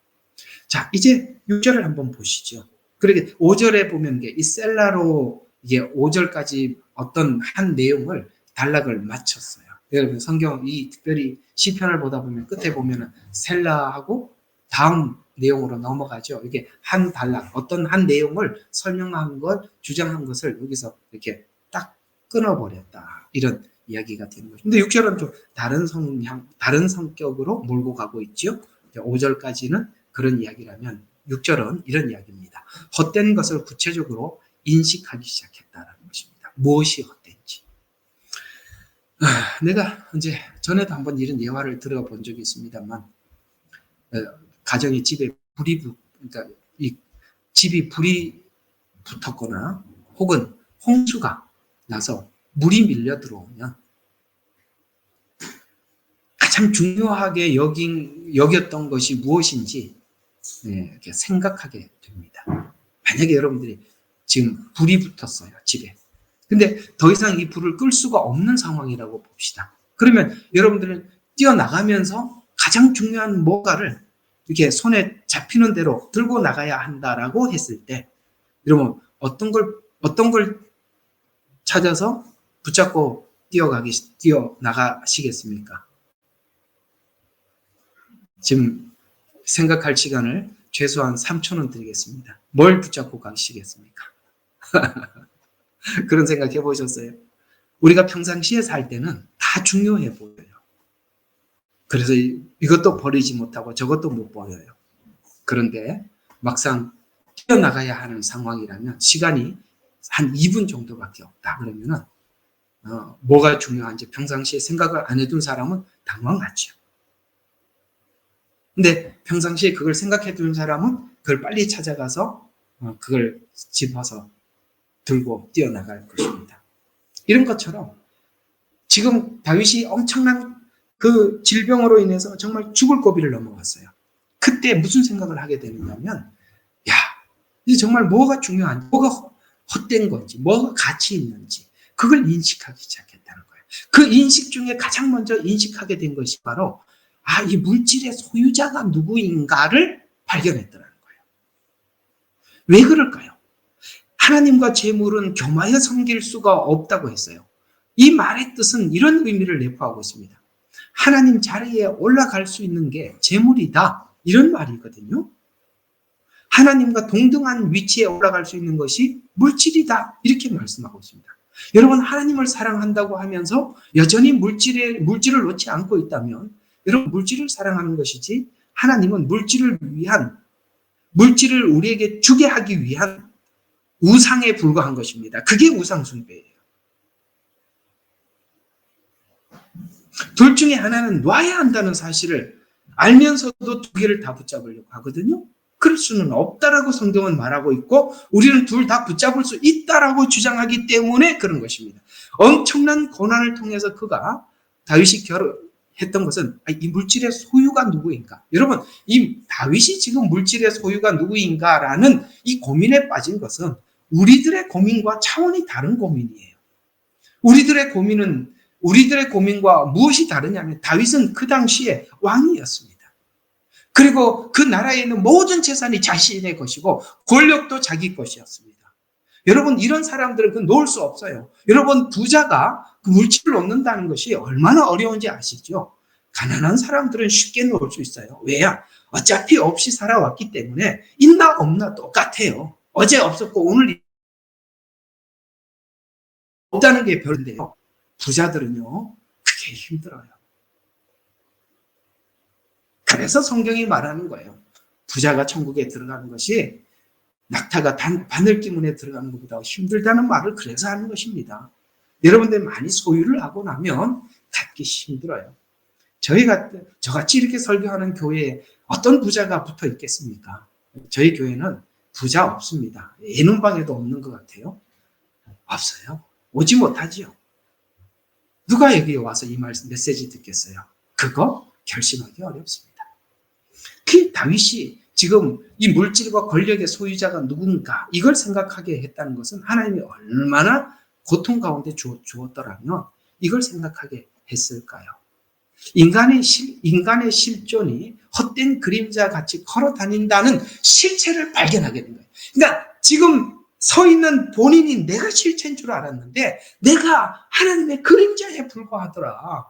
자, 이제 6절을 한번 보시죠. 그러게 5절에 보면 이 셀라로 이게 5절까지 어떤 한 내용을 단락을 마쳤어요. 여러분 성경 이 특별히 시편을 보다 보면 끝에 보면은 셀라하고 다음 내용으로 넘어가죠. 이게 한 단락, 어떤 한 내용을 설명한 것, 주장한 것을 여기서 이렇게 딱 끊어버렸다. 이런 이야기가 되는 거죠. 근데 6절은 좀 다른 성향, 다른 성격으로 몰고 가고 있죠. 5절까지는 그런 이야기라면 6절은 이런 이야기입니다. 헛된 것을 구체적으로 인식하기 시작했다는 것입니다. 무엇이 헛된지. 내가 이제 전에도 한번 이런 예화를 들어본 적이 있습니다만, 가정이 집에 그러니까 이 집이 불이 붙었거나 혹은 홍수가 나서 물이 밀려 들어오면 가장 중요하게 여겼던 것이 무엇인지 이렇게 생각하게 됩니다. 만약에 여러분들이 지금 불이 붙었어요, 집에. 근데 더 이상 이 불을 끌 수가 없는 상황이라고 봅시다. 그러면 여러분들은 뛰어나가면서 가장 중요한 뭔가를 이렇게 손에 잡히는 대로 들고 나가야 한다라고 했을 때, 여러분 어떤 걸 찾아서 붙잡고 뛰어나가시겠습니까? 지금 생각할 시간을 최소한 3초는 드리겠습니다. 뭘 붙잡고 가시겠습니까? 그런 생각 해보셨어요? 우리가 평상시에 살 때는 다 중요해 보여요. 그래서 이것도 버리지 못하고 저것도 못 버려요. 그런데 막상 뛰어나가야 하는 상황이라면 시간이 한 2분 정도밖에 없다. 그러면은 뭐가 중요한지 평상시에 생각을 안 해둔 사람은 당황하죠. 근데 평상시에 그걸 생각해 둔 사람은 그걸 빨리 찾아가서 그걸 짚어서 들고 뛰어나갈 것입니다. 이런 것처럼 지금 다윗이 엄청난 그 질병으로 인해서 정말 죽을 고비를 넘어갔어요. 그때 무슨 생각을 하게 되느냐면, 이제 정말 뭐가 중요한지, 뭐가 헛된 건지, 뭐가 가치 있는지 그걸 인식하기 시작했다는 거예요. 그 인식 중에 가장 먼저 인식하게 된 것이 바로 이 물질의 소유자가 누구인가를 발견했더라는 거예요. 왜 그럴까요? 하나님과 재물은 겸하여 섬길 수가 없다고 했어요. 이 말의 뜻은 이런 의미를 내포하고 있습니다. 하나님 자리에 올라갈 수 있는 게 재물이다. 이런 말이거든요. 하나님과 동등한 위치에 올라갈 수 있는 것이 물질이다. 이렇게 말씀하고 있습니다. 여러분, 하나님을 사랑한다고 하면서 여전히 물질을 놓지 않고 있다면 여러분, 물질을 사랑하는 것이지 하나님은 물질을 우리에게 주게 하기 위한 우상에 불과한 것입니다. 그게 우상숭배예요. 둘 중에 하나는 놔야 한다는 사실을 알면서도 두 개를 다 붙잡으려고 하거든요. 그럴 수는 없다라고 성경은 말하고 있고 우리는 둘 다 붙잡을 수 있다라고 주장하기 때문에 그런 것입니다. 엄청난 고난을 통해서 다윗이 했던 것은 이 물질의 소유가 누구인가? 여러분, 이 다윗이 지금 물질의 소유가 누구인가라는 이 고민에 빠진 것은 우리들의 고민과 차원이 다른 고민이에요. 우리들의 고민과 무엇이 다르냐면 다윗은 그 당시에 왕이었습니다. 그리고 그 나라에 있는 모든 재산이 자신의 것이고 권력도 자기 것이었습니다. 여러분, 이런 사람들은 놓을 수 없어요. 여러분, 부자가 그 물질을 놓는다는 것이 얼마나 어려운지 아시죠? 가난한 사람들은 쉽게 놓을 수 있어요. 왜야? 어차피 없이 살아왔기 때문에 있나 없나 똑같아요. 어제 없었고 오늘 없다는 게 별인데요. 부자들은요, 그게 힘들어요. 그래서 성경이 말하는 거예요. 부자가 천국에 들어가는 것이 낙타가 바늘기문에 들어가는 것보다 힘들다는 말을 그래서 하는 것입니다. 여러분들 많이 소유를 하고 나면 갖기 힘들어요. 저같이 이렇게 설교하는 교회에 어떤 부자가 붙어 있겠습니까? 저희 교회는 부자 없습니다. 예능방에도 없는 것 같아요. 없어요. 오지 못하지요. 누가 여기에 와서 이 메시지 듣겠어요? 그거 결심하기 어렵습니다. 그 다윗이 지금 이 물질과 권력의 소유자가 누군가 이걸 생각하게 했다는 것은 하나님이 얼마나 고통 가운데 주었더라면 이걸 생각하게 했을까요? 인간의 실존이 헛된 그림자 같이 걸어 다닌다는 실체를 발견하게 된 거예요. 그러니까 지금 서 있는 본인이 내가 실체인 줄 알았는데 내가 하나님의 그림자에 불과하더라.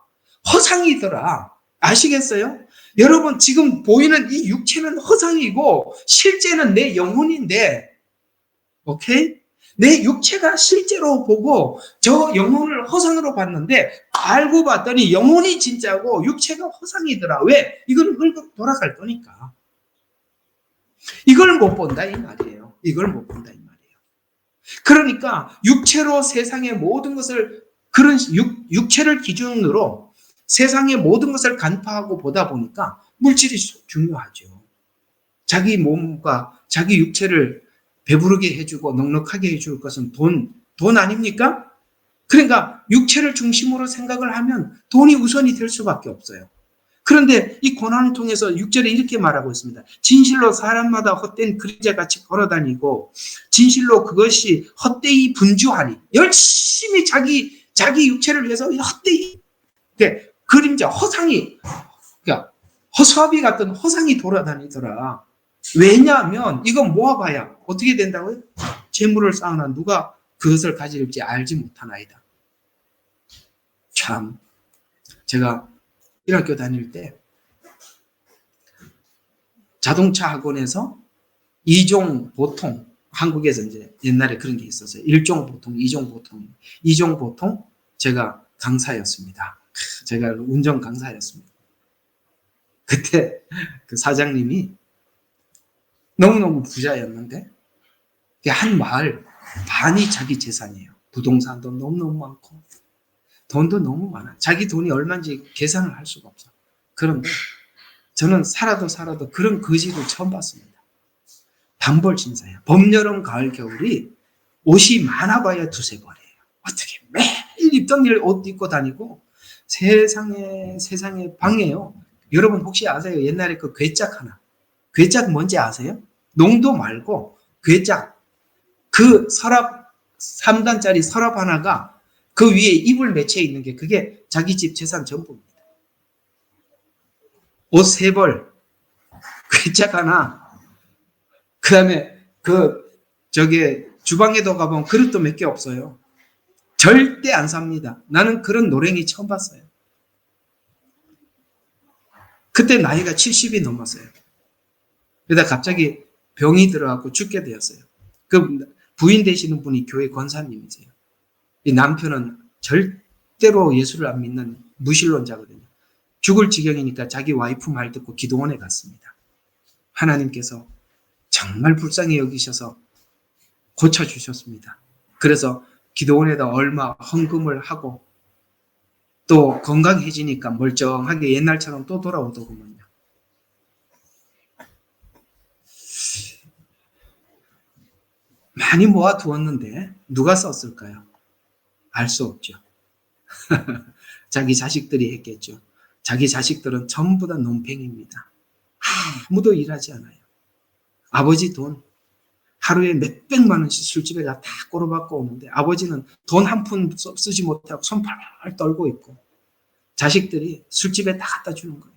허상이더라. 아시겠어요? 여러분, 지금 보이는 이 육체는 허상이고 실제는 내 영혼인데, 오케이? 내 육체가 실제로 보고 저 영혼을 허상으로 봤는데 알고 봤더니 영혼이 진짜고 육체가 허상이더라. 왜? 이건 흙으로 돌아갈 거니까. 이걸 못 본다 이 말이에요. 이걸 못 본다 이 말이에요. 그러니까 육체로 세상의 모든 것을 그런 육체를 기준으로 세상의 모든 것을 간파하고 보다 보니까 물질이 중요하죠. 자기 몸과 자기 육체를 배부르게 해주고 넉넉하게 해줄 것은 돈 아닙니까? 그러니까 육체를 중심으로 생각을 하면 돈이 우선이 될 수밖에 없어요. 그런데 이 고난을 통해서 6절에 이렇게 말하고 있습니다. 진실로 사람마다 헛된 그림자같이 걸어다니고 진실로 그것이 헛되이 분주하니 열심히 자기 육체를 위해서 헛되이 그림자 허상이 그러니까 허수아비 같은 허상이 돌아다니더라. 왜냐하면 이거 모아봐야 어떻게 된다고요? 재물을 쌓으나 누가 그것을 가질지 알지 못하나이다. 참, 제가 1학교 다닐 때 자동차 학원에서 2종 보통, 한국에서 이제 옛날에 그런 게 있었어요. 1종 보통, 2종 보통. 2종 보통 제가 강사였습니다. 제가 운전 강사였습니다. 그때 그 사장님이 너무너무 부자였는데 한 마을 반이 자기 재산이에요. 부동산도 너무너무 많고 돈도 너무 많아. 자기 돈이 얼마인지 계산을 할 수가 없어. 그런데 저는 살아도 그런 거지를 처음 봤습니다. 단벌 신사예요. 봄, 여름, 가을, 겨울이 옷이 많아봐야 두세 벌이에요. 어떻게 매일 입던 일 옷 입고 다니고 세상에 방해요. 여러분 혹시 아세요? 옛날에 그 괴짝 하나. 괴짝 뭔지 아세요? 농도 말고 괴짝. 그 서랍 3단짜리 서랍 하나가 그 위에 이불 맺혀 있는 게 그게 자기 집 재산 전부입니다. 옷 3벌, 괴짝 하나, 그 다음에 주방에도 가보면 그릇도 몇 개 없어요. 절대 안 삽니다. 나는 그런 노랭이 처음 봤어요. 그때 나이가 70이 넘었어요. 그러다 갑자기 병이 들어가고 죽게 되었어요. 그 부인 되시는 분이 교회 권사님이세요. 이 남편은 절대로 예수를 안 믿는 무신론자거든요. 죽을 지경이니까 자기 와이프 말 듣고 기도원에 갔습니다. 하나님께서 정말 불쌍히 여기셔서 고쳐주셨습니다. 그래서 기도원에다 얼마 헌금을 하고 또 건강해지니까 멀쩡하게 옛날처럼 또 돌아오더군요. 많이 모아두었는데 누가 썼을까요? 알 수 없죠. 자기 자식들이 했겠죠. 자기 자식들은 전부 다 논팽입니다. 아무도 일하지 않아요. 아버지 돈 하루에 몇백만 원씩 술집에 다 꼬로박고 오는데 아버지는 돈 한 푼 쓰지 못하고 손 팔팔 떨고 있고 자식들이 술집에 다 갖다 주는 거예요.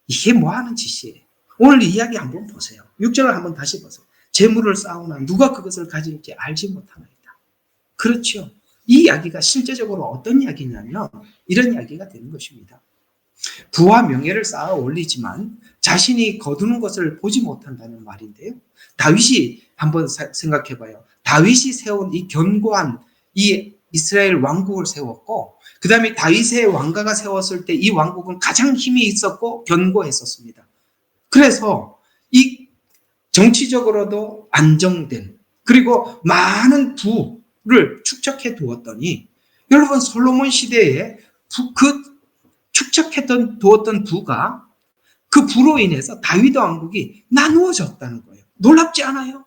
이게 뭐 하는 짓이에요? 오늘 이야기 한번 보세요. 6절을 한번 다시 보세요. 재물을 쌓으나 누가 그것을 가질지 알지 못하나이다. 그렇죠. 이 이야기가 실제적으로 어떤 이야기냐면 이런 이야기가 되는 것입니다. 부와 명예를 쌓아 올리지만 자신이 거두는 것을 보지 못한다는 말인데요. 다윗이 한번 생각해 봐요. 다윗이 세운 이 견고한 이 이스라엘 왕국을 세웠고 그 다음에 다윗의 왕가가 세웠을 때 이 왕국은 가장 힘이 있었고 견고했었습니다. 그래서 이 정치적으로도 안정된 그리고 많은 부를 축적해 두었더니 여러분 솔로몬 시대에 두었던 부가 그 부로 인해서 다윗 왕국이 나누어졌다는 거예요. 놀랍지 않아요?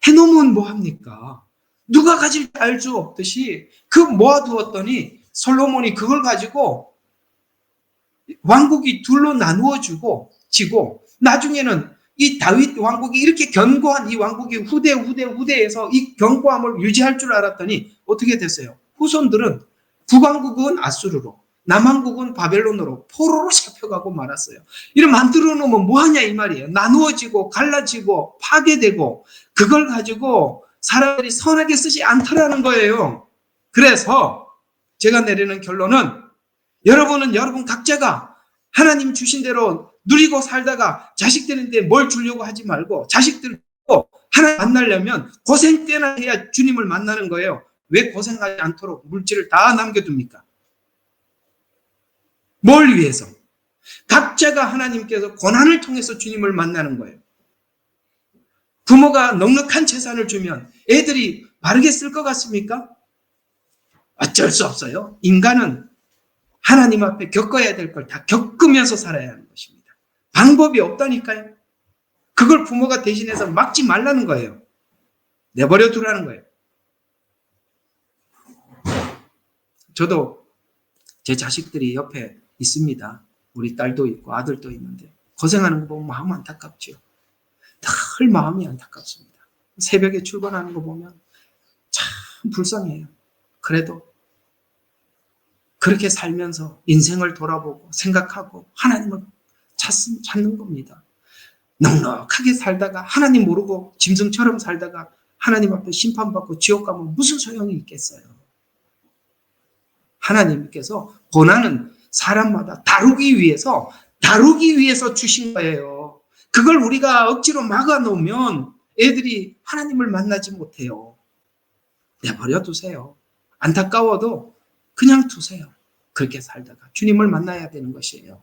해놓으면 뭐합니까? 누가 가질지 알 수 없듯이 그 모아두었더니 솔로몬이 그걸 가지고 왕국이 둘로 나누어지고 나중에는 이 다윗 왕국이 이렇게 견고한 이 왕국이 후대에서 이 견고함을 유지할 줄 알았더니 어떻게 됐어요? 후손들은 북왕국은 아수르로 남왕국은 바벨론으로 포로로 잡혀가고 말았어요. 이런 만들어 놓으면 뭐하냐 이 말이에요. 나누어지고 갈라지고 파괴되고 그걸 가지고 사람들이 선하게 쓰지 않더라는 거예요. 그래서 제가 내리는 결론은 여러분 각자가 하나님 주신 대로 누리고 살다가 자식들인데 뭘 주려고 하지 말고 자식들도 하나님 만나려면 고생 때나 해야 주님을 만나는 거예요. 왜 고생하지 않도록 물질을 다 남겨둡니까? 뭘 위해서? 각자가 하나님께서 고난을 통해서 주님을 만나는 거예요. 부모가 넉넉한 재산을 주면 애들이 바르게 쓸 것 같습니까? 어쩔 수 없어요. 인간은 하나님 앞에 겪어야 될 걸 다 겪으면서 살아야 하는 것입니다. 방법이 없다니까요. 그걸 부모가 대신해서 막지 말라는 거예요. 내버려 두라는 거예요. 저도 제 자식들이 옆에 있습니다. 우리 딸도 있고 아들도 있는데 고생하는 거 보면 마음 안타깝죠. 늘 마음이 안타깝습니다. 새벽에 출근하는 거 보면 참 불쌍해요. 그래도 그렇게 살면서 인생을 돌아보고 생각하고 하나님을 찾는 겁니다. 넉넉하게 살다가 하나님 모르고 짐승처럼 살다가 하나님 앞에 심판받고 지옥 가면 무슨 소용이 있겠어요. 하나님께서 고난은 사람마다 다루기 위해서 주신 거예요. 그걸 우리가 억지로 막아놓으면 애들이 하나님을 만나지 못해요. 내버려 두세요. 안타까워도 그냥 두세요. 그렇게 살다가 주님을 만나야 되는 것이에요.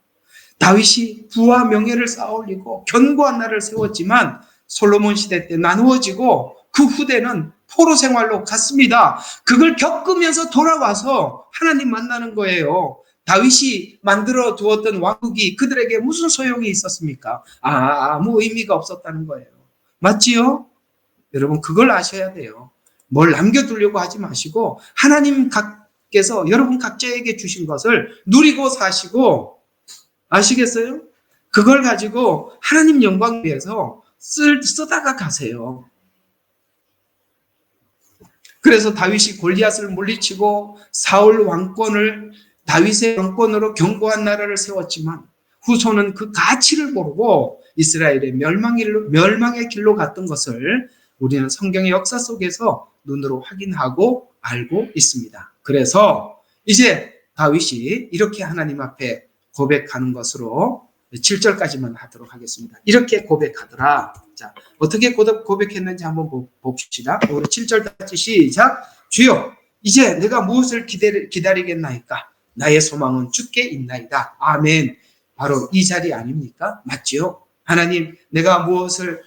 다윗이 부와 명예를 쌓아올리고 견고한 나라를 세웠지만 솔로몬 시대 때 나누어지고 그 후대는 포로 생활로 갔습니다. 그걸 겪으면서 돌아와서 하나님 만나는 거예요. 다윗이 만들어 두었던 왕국이 그들에게 무슨 소용이 있었습니까? 아무 의미가 없었다는 거예요. 맞지요? 여러분 그걸 아셔야 돼요. 뭘 남겨두려고 하지 마시고 하나님께서 여러분 각자에게 주신 것을 누리고 사시고 아시겠어요? 그걸 가지고 하나님 영광 위해서 쓰다가 가세요. 그래서 다윗이 골리앗을 물리치고 사울 왕권을 다윗의 왕권으로 견고한 나라를 세웠지만 후손은 그 가치를 모르고 이스라엘의 멸망의 길로 갔던 것을 우리는 성경의 역사 속에서 눈으로 확인하고 알고 있습니다. 그래서 이제 다윗이 이렇게 하나님 앞에 고백하는 것으로 7절까지만 하도록 하겠습니다. 이렇게 고백하더라. 자, 어떻게 고백했는지 한번 봅시다. 우리 7절 같이 시작. 주여, 이제 내가 무엇을 기다리겠나이까? 나의 소망은 주께 있나이다. 아멘. 바로 이 자리 아닙니까? 맞지요? 하나님, 내가 무엇을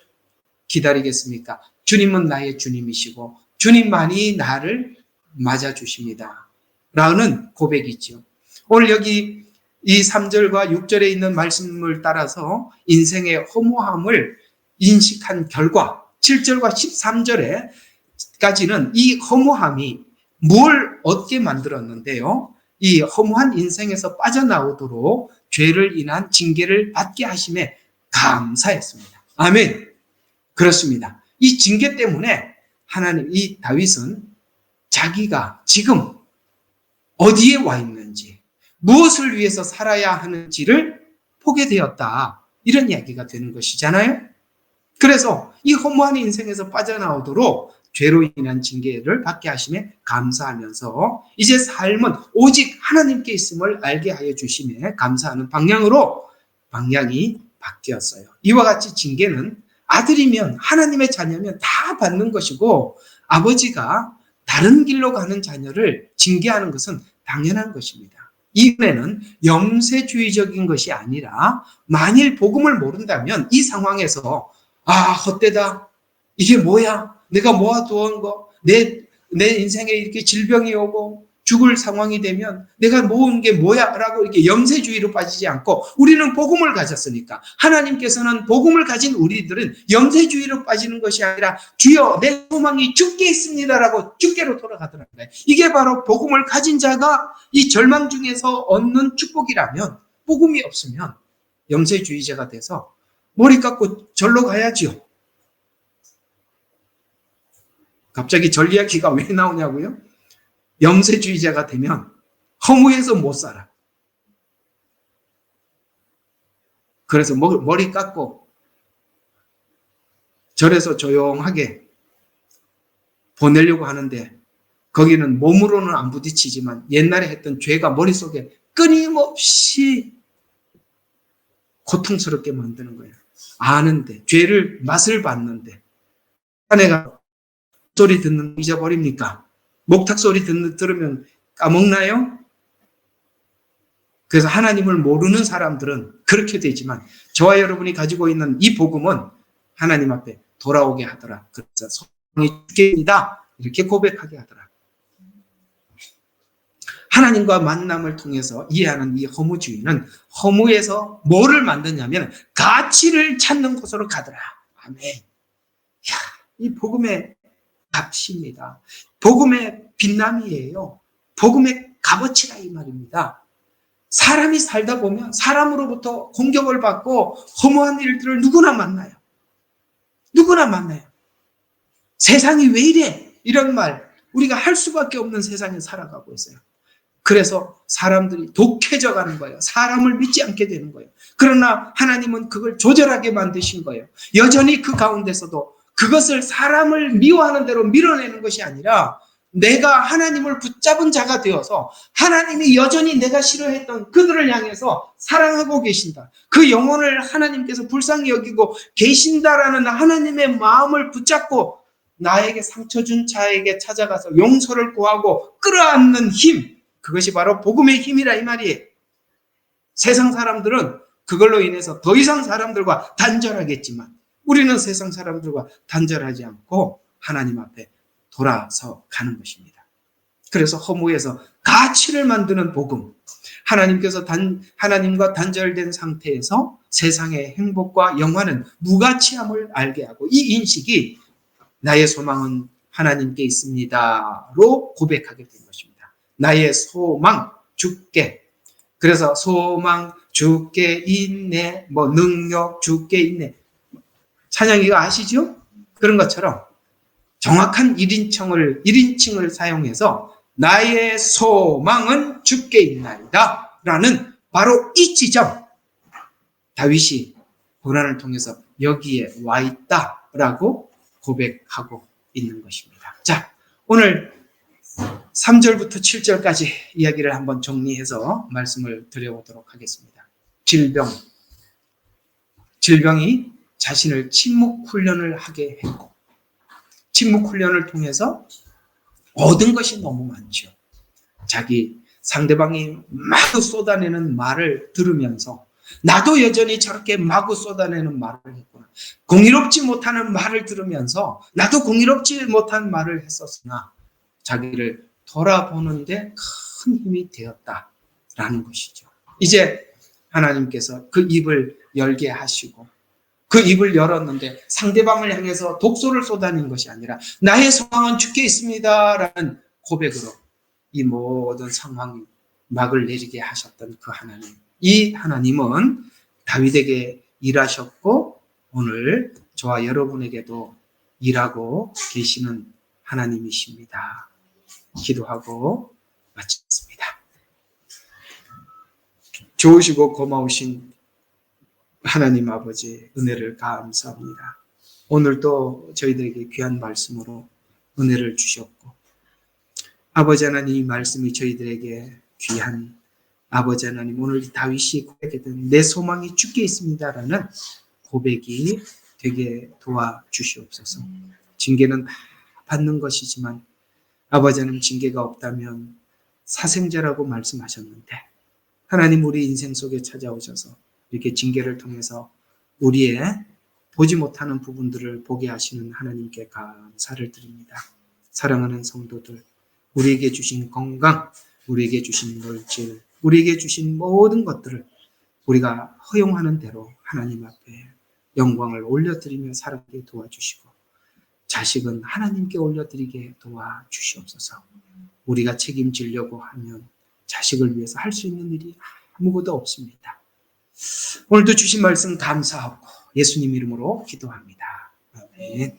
기다리겠습니까? 주님은 나의 주님이시고 주님만이 나를 맞아주십니다. 라는 고백이죠. 오늘 여기 이 3절과 6절에 있는 말씀을 따라서 인생의 허무함을 인식한 결과 7절과 13절에까지는 이 허무함이 뭘 얻게 만들었는데요. 이 허무한 인생에서 빠져나오도록 죄를 인한 징계를 받게 하심에 감사했습니다. 아멘. 그렇습니다. 이 징계 때문에 하나님, 이 다윗은 자기가 지금 어디에 와 있는지, 무엇을 위해서 살아야 하는지를 보게 되었다. 이런 이야기가 되는 것이잖아요. 그래서 이 허무한 인생에서 빠져나오도록 죄로 인한 징계를 받게 하심에 감사하면서 이제 삶은 오직 하나님께 있음을 알게 하여 주심에 감사하는 방향이 바뀌었어요. 이와 같이 징계는 아들이면 하나님의 자녀면 다 받는 것이고 아버지가 다른 길로 가는 자녀를 징계하는 것은 당연한 것입니다. 이 은혜는 염세주의적인 것이 아니라 만일 복음을 모른다면 이 상황에서 헛되다. 이게 뭐야? 내가 모아두은 거, 내 인생에 이렇게 질병이 오고 죽을 상황이 되면 내가 모은 게 뭐야? 라고 이렇게 염세주의로 빠지지 않고 우리는 복음을 가졌으니까 하나님께서는 복음을 가진 우리들은 염세주의로 빠지는 것이 아니라 주여 내 소망이 주께 있습니다 라고 주께로 돌아가더랍니다. 이게 바로 복음을 가진 자가 이 절망 중에서 얻는 축복이라면 복음이 없으면 염세주의자가 돼서 머리 깎고 절로 가야지요. 갑자기 절 이야기가 왜 나오냐고요? 염세주의자가 되면 허무해서 못 살아. 그래서 머리 깎고 절에서 조용하게 보내려고 하는데 거기는 몸으로는 안 부딪히지만 옛날에 했던 죄가 머릿속에 끊임없이 고통스럽게 만드는 거예요. 아는데, 죄를 맛을 봤는데 아내가 소리 듣는 거 잊어버립니까? 목탁 소리 들으면 까먹나요? 그래서 하나님을 모르는 사람들은 그렇게 되지만 저와 여러분이 가지고 있는 이 복음은 하나님 앞에 돌아오게 하더라. 그래서 소망이 주께입니다. 이렇게 고백하게 하더라. 하나님과 만남을 통해서 이해하는 이 허무주의는 허무에서 뭐를 만드냐면 가치를 찾는 곳으로 가더라. 아멘. 이야, 이 복음의 값입니다. 복음의 빛남이에요. 복음의 값어치라 이 말입니다. 사람이 살다 보면 사람으로부터 공격을 받고 허무한 일들을 누구나 만나요. 누구나 만나요. 세상이 왜 이래? 이런 말 우리가 할 수밖에 없는 세상에 살아가고 있어요. 그래서 사람들이 독해져 가는 거예요. 사람을 믿지 않게 되는 거예요. 그러나 하나님은 그걸 조절하게 만드신 거예요. 여전히 그 가운데서도 그것을 사람을 미워하는 대로 밀어내는 것이 아니라 내가 하나님을 붙잡은 자가 되어서 하나님이 여전히 내가 싫어했던 그들을 향해서 사랑하고 계신다. 그 영혼을 하나님께서 불쌍히 여기고 계신다라는 하나님의 마음을 붙잡고 나에게 상처 준 자에게 찾아가서 용서를 구하고 끌어안는 힘, 그것이 바로 복음의 힘이라 이 말이에요. 세상 사람들은 그걸로 인해서 더 이상 사람들과 단절하겠지만 우리는 세상 사람들과 단절하지 않고 하나님 앞에 돌아서 가는 것입니다. 그래서 허무에서 가치를 만드는 복음, 하나님께서 하나님과 단절된 상태에서 세상의 행복과 영화는 무가치함을 알게 하고 이 인식이 나의 소망은 하나님께 있습니다로 고백하게 된 것입니다. 나의 소망 주께. 그래서 소망 주께 있네, 능력 주께 있네. 찬양이가 아시죠? 그런 것처럼 정확한 1인칭을 사용해서 나의 소망은 주께 있나이다 라는 바로 이 지점, 다윗이 고난을 통해서 여기에 와 있다라고 고백하고 있는 것입니다. 자, 오늘 3절부터 7절까지 이야기를 한번 정리해서 말씀을 드려보도록 하겠습니다. 질병이 자신을 침묵 훈련을 하게 했고, 침묵 훈련을 통해서 얻은 것이 너무 많죠. 자기 상대방이 마구 쏟아내는 말을 들으면서 나도 여전히 저렇게 마구 쏟아내는 말을 했구나. 공의롭지 못하는 말을 들으면서 나도 공의롭지 못한 말을 했었으나 자기를 돌아보는데 큰 힘이 되었다라는 것이죠. 이제 하나님께서 그 입을 열게 하시고, 그 입을 열었는데 상대방을 향해서 독소를 쏟아낸 것이 아니라 나의 소망은 주께 있습니다라는 고백으로 이 모든 상황이 막을 내리게 하셨던 그 하나님, 이 하나님은 다윗에게 일하셨고 오늘 저와 여러분에게도 일하고 계시는 하나님이십니다. 기도하고 마치겠습니다. 좋으시고 고마우신 하나님 아버지, 은혜를 감사합니다. 오늘도 저희들에게 귀한 말씀으로 은혜를 주셨고, 아버지 하나님, 이 말씀이 저희들에게 귀한 아버지 하나님, 오늘 다윗이 고백했던 내 소망이 주께 있습니다라는 고백이 되게 도와주시옵소서. 징계는 다 받는 것이지만 아버지 하나님, 징계가 없다면 사생자라고 말씀하셨는데 하나님, 우리 인생 속에 찾아오셔서 이렇게 징계를 통해서 우리의 보지 못하는 부분들을 보게 하시는 하나님께 감사를 드립니다. 사랑하는 성도들, 우리에게 주신 건강, 우리에게 주신 물질, 우리에게 주신 모든 것들을 우리가 허용하는 대로 하나님 앞에 영광을 올려드리며 살아가게 도와주시고, 자식은 하나님께 올려드리게 도와주시옵소서. 우리가 책임지려고 하면 자식을 위해서 할 수 있는 일이 아무것도 없습니다. 오늘도 주신 말씀 감사하고 예수님 이름으로 기도합니다. 아멘.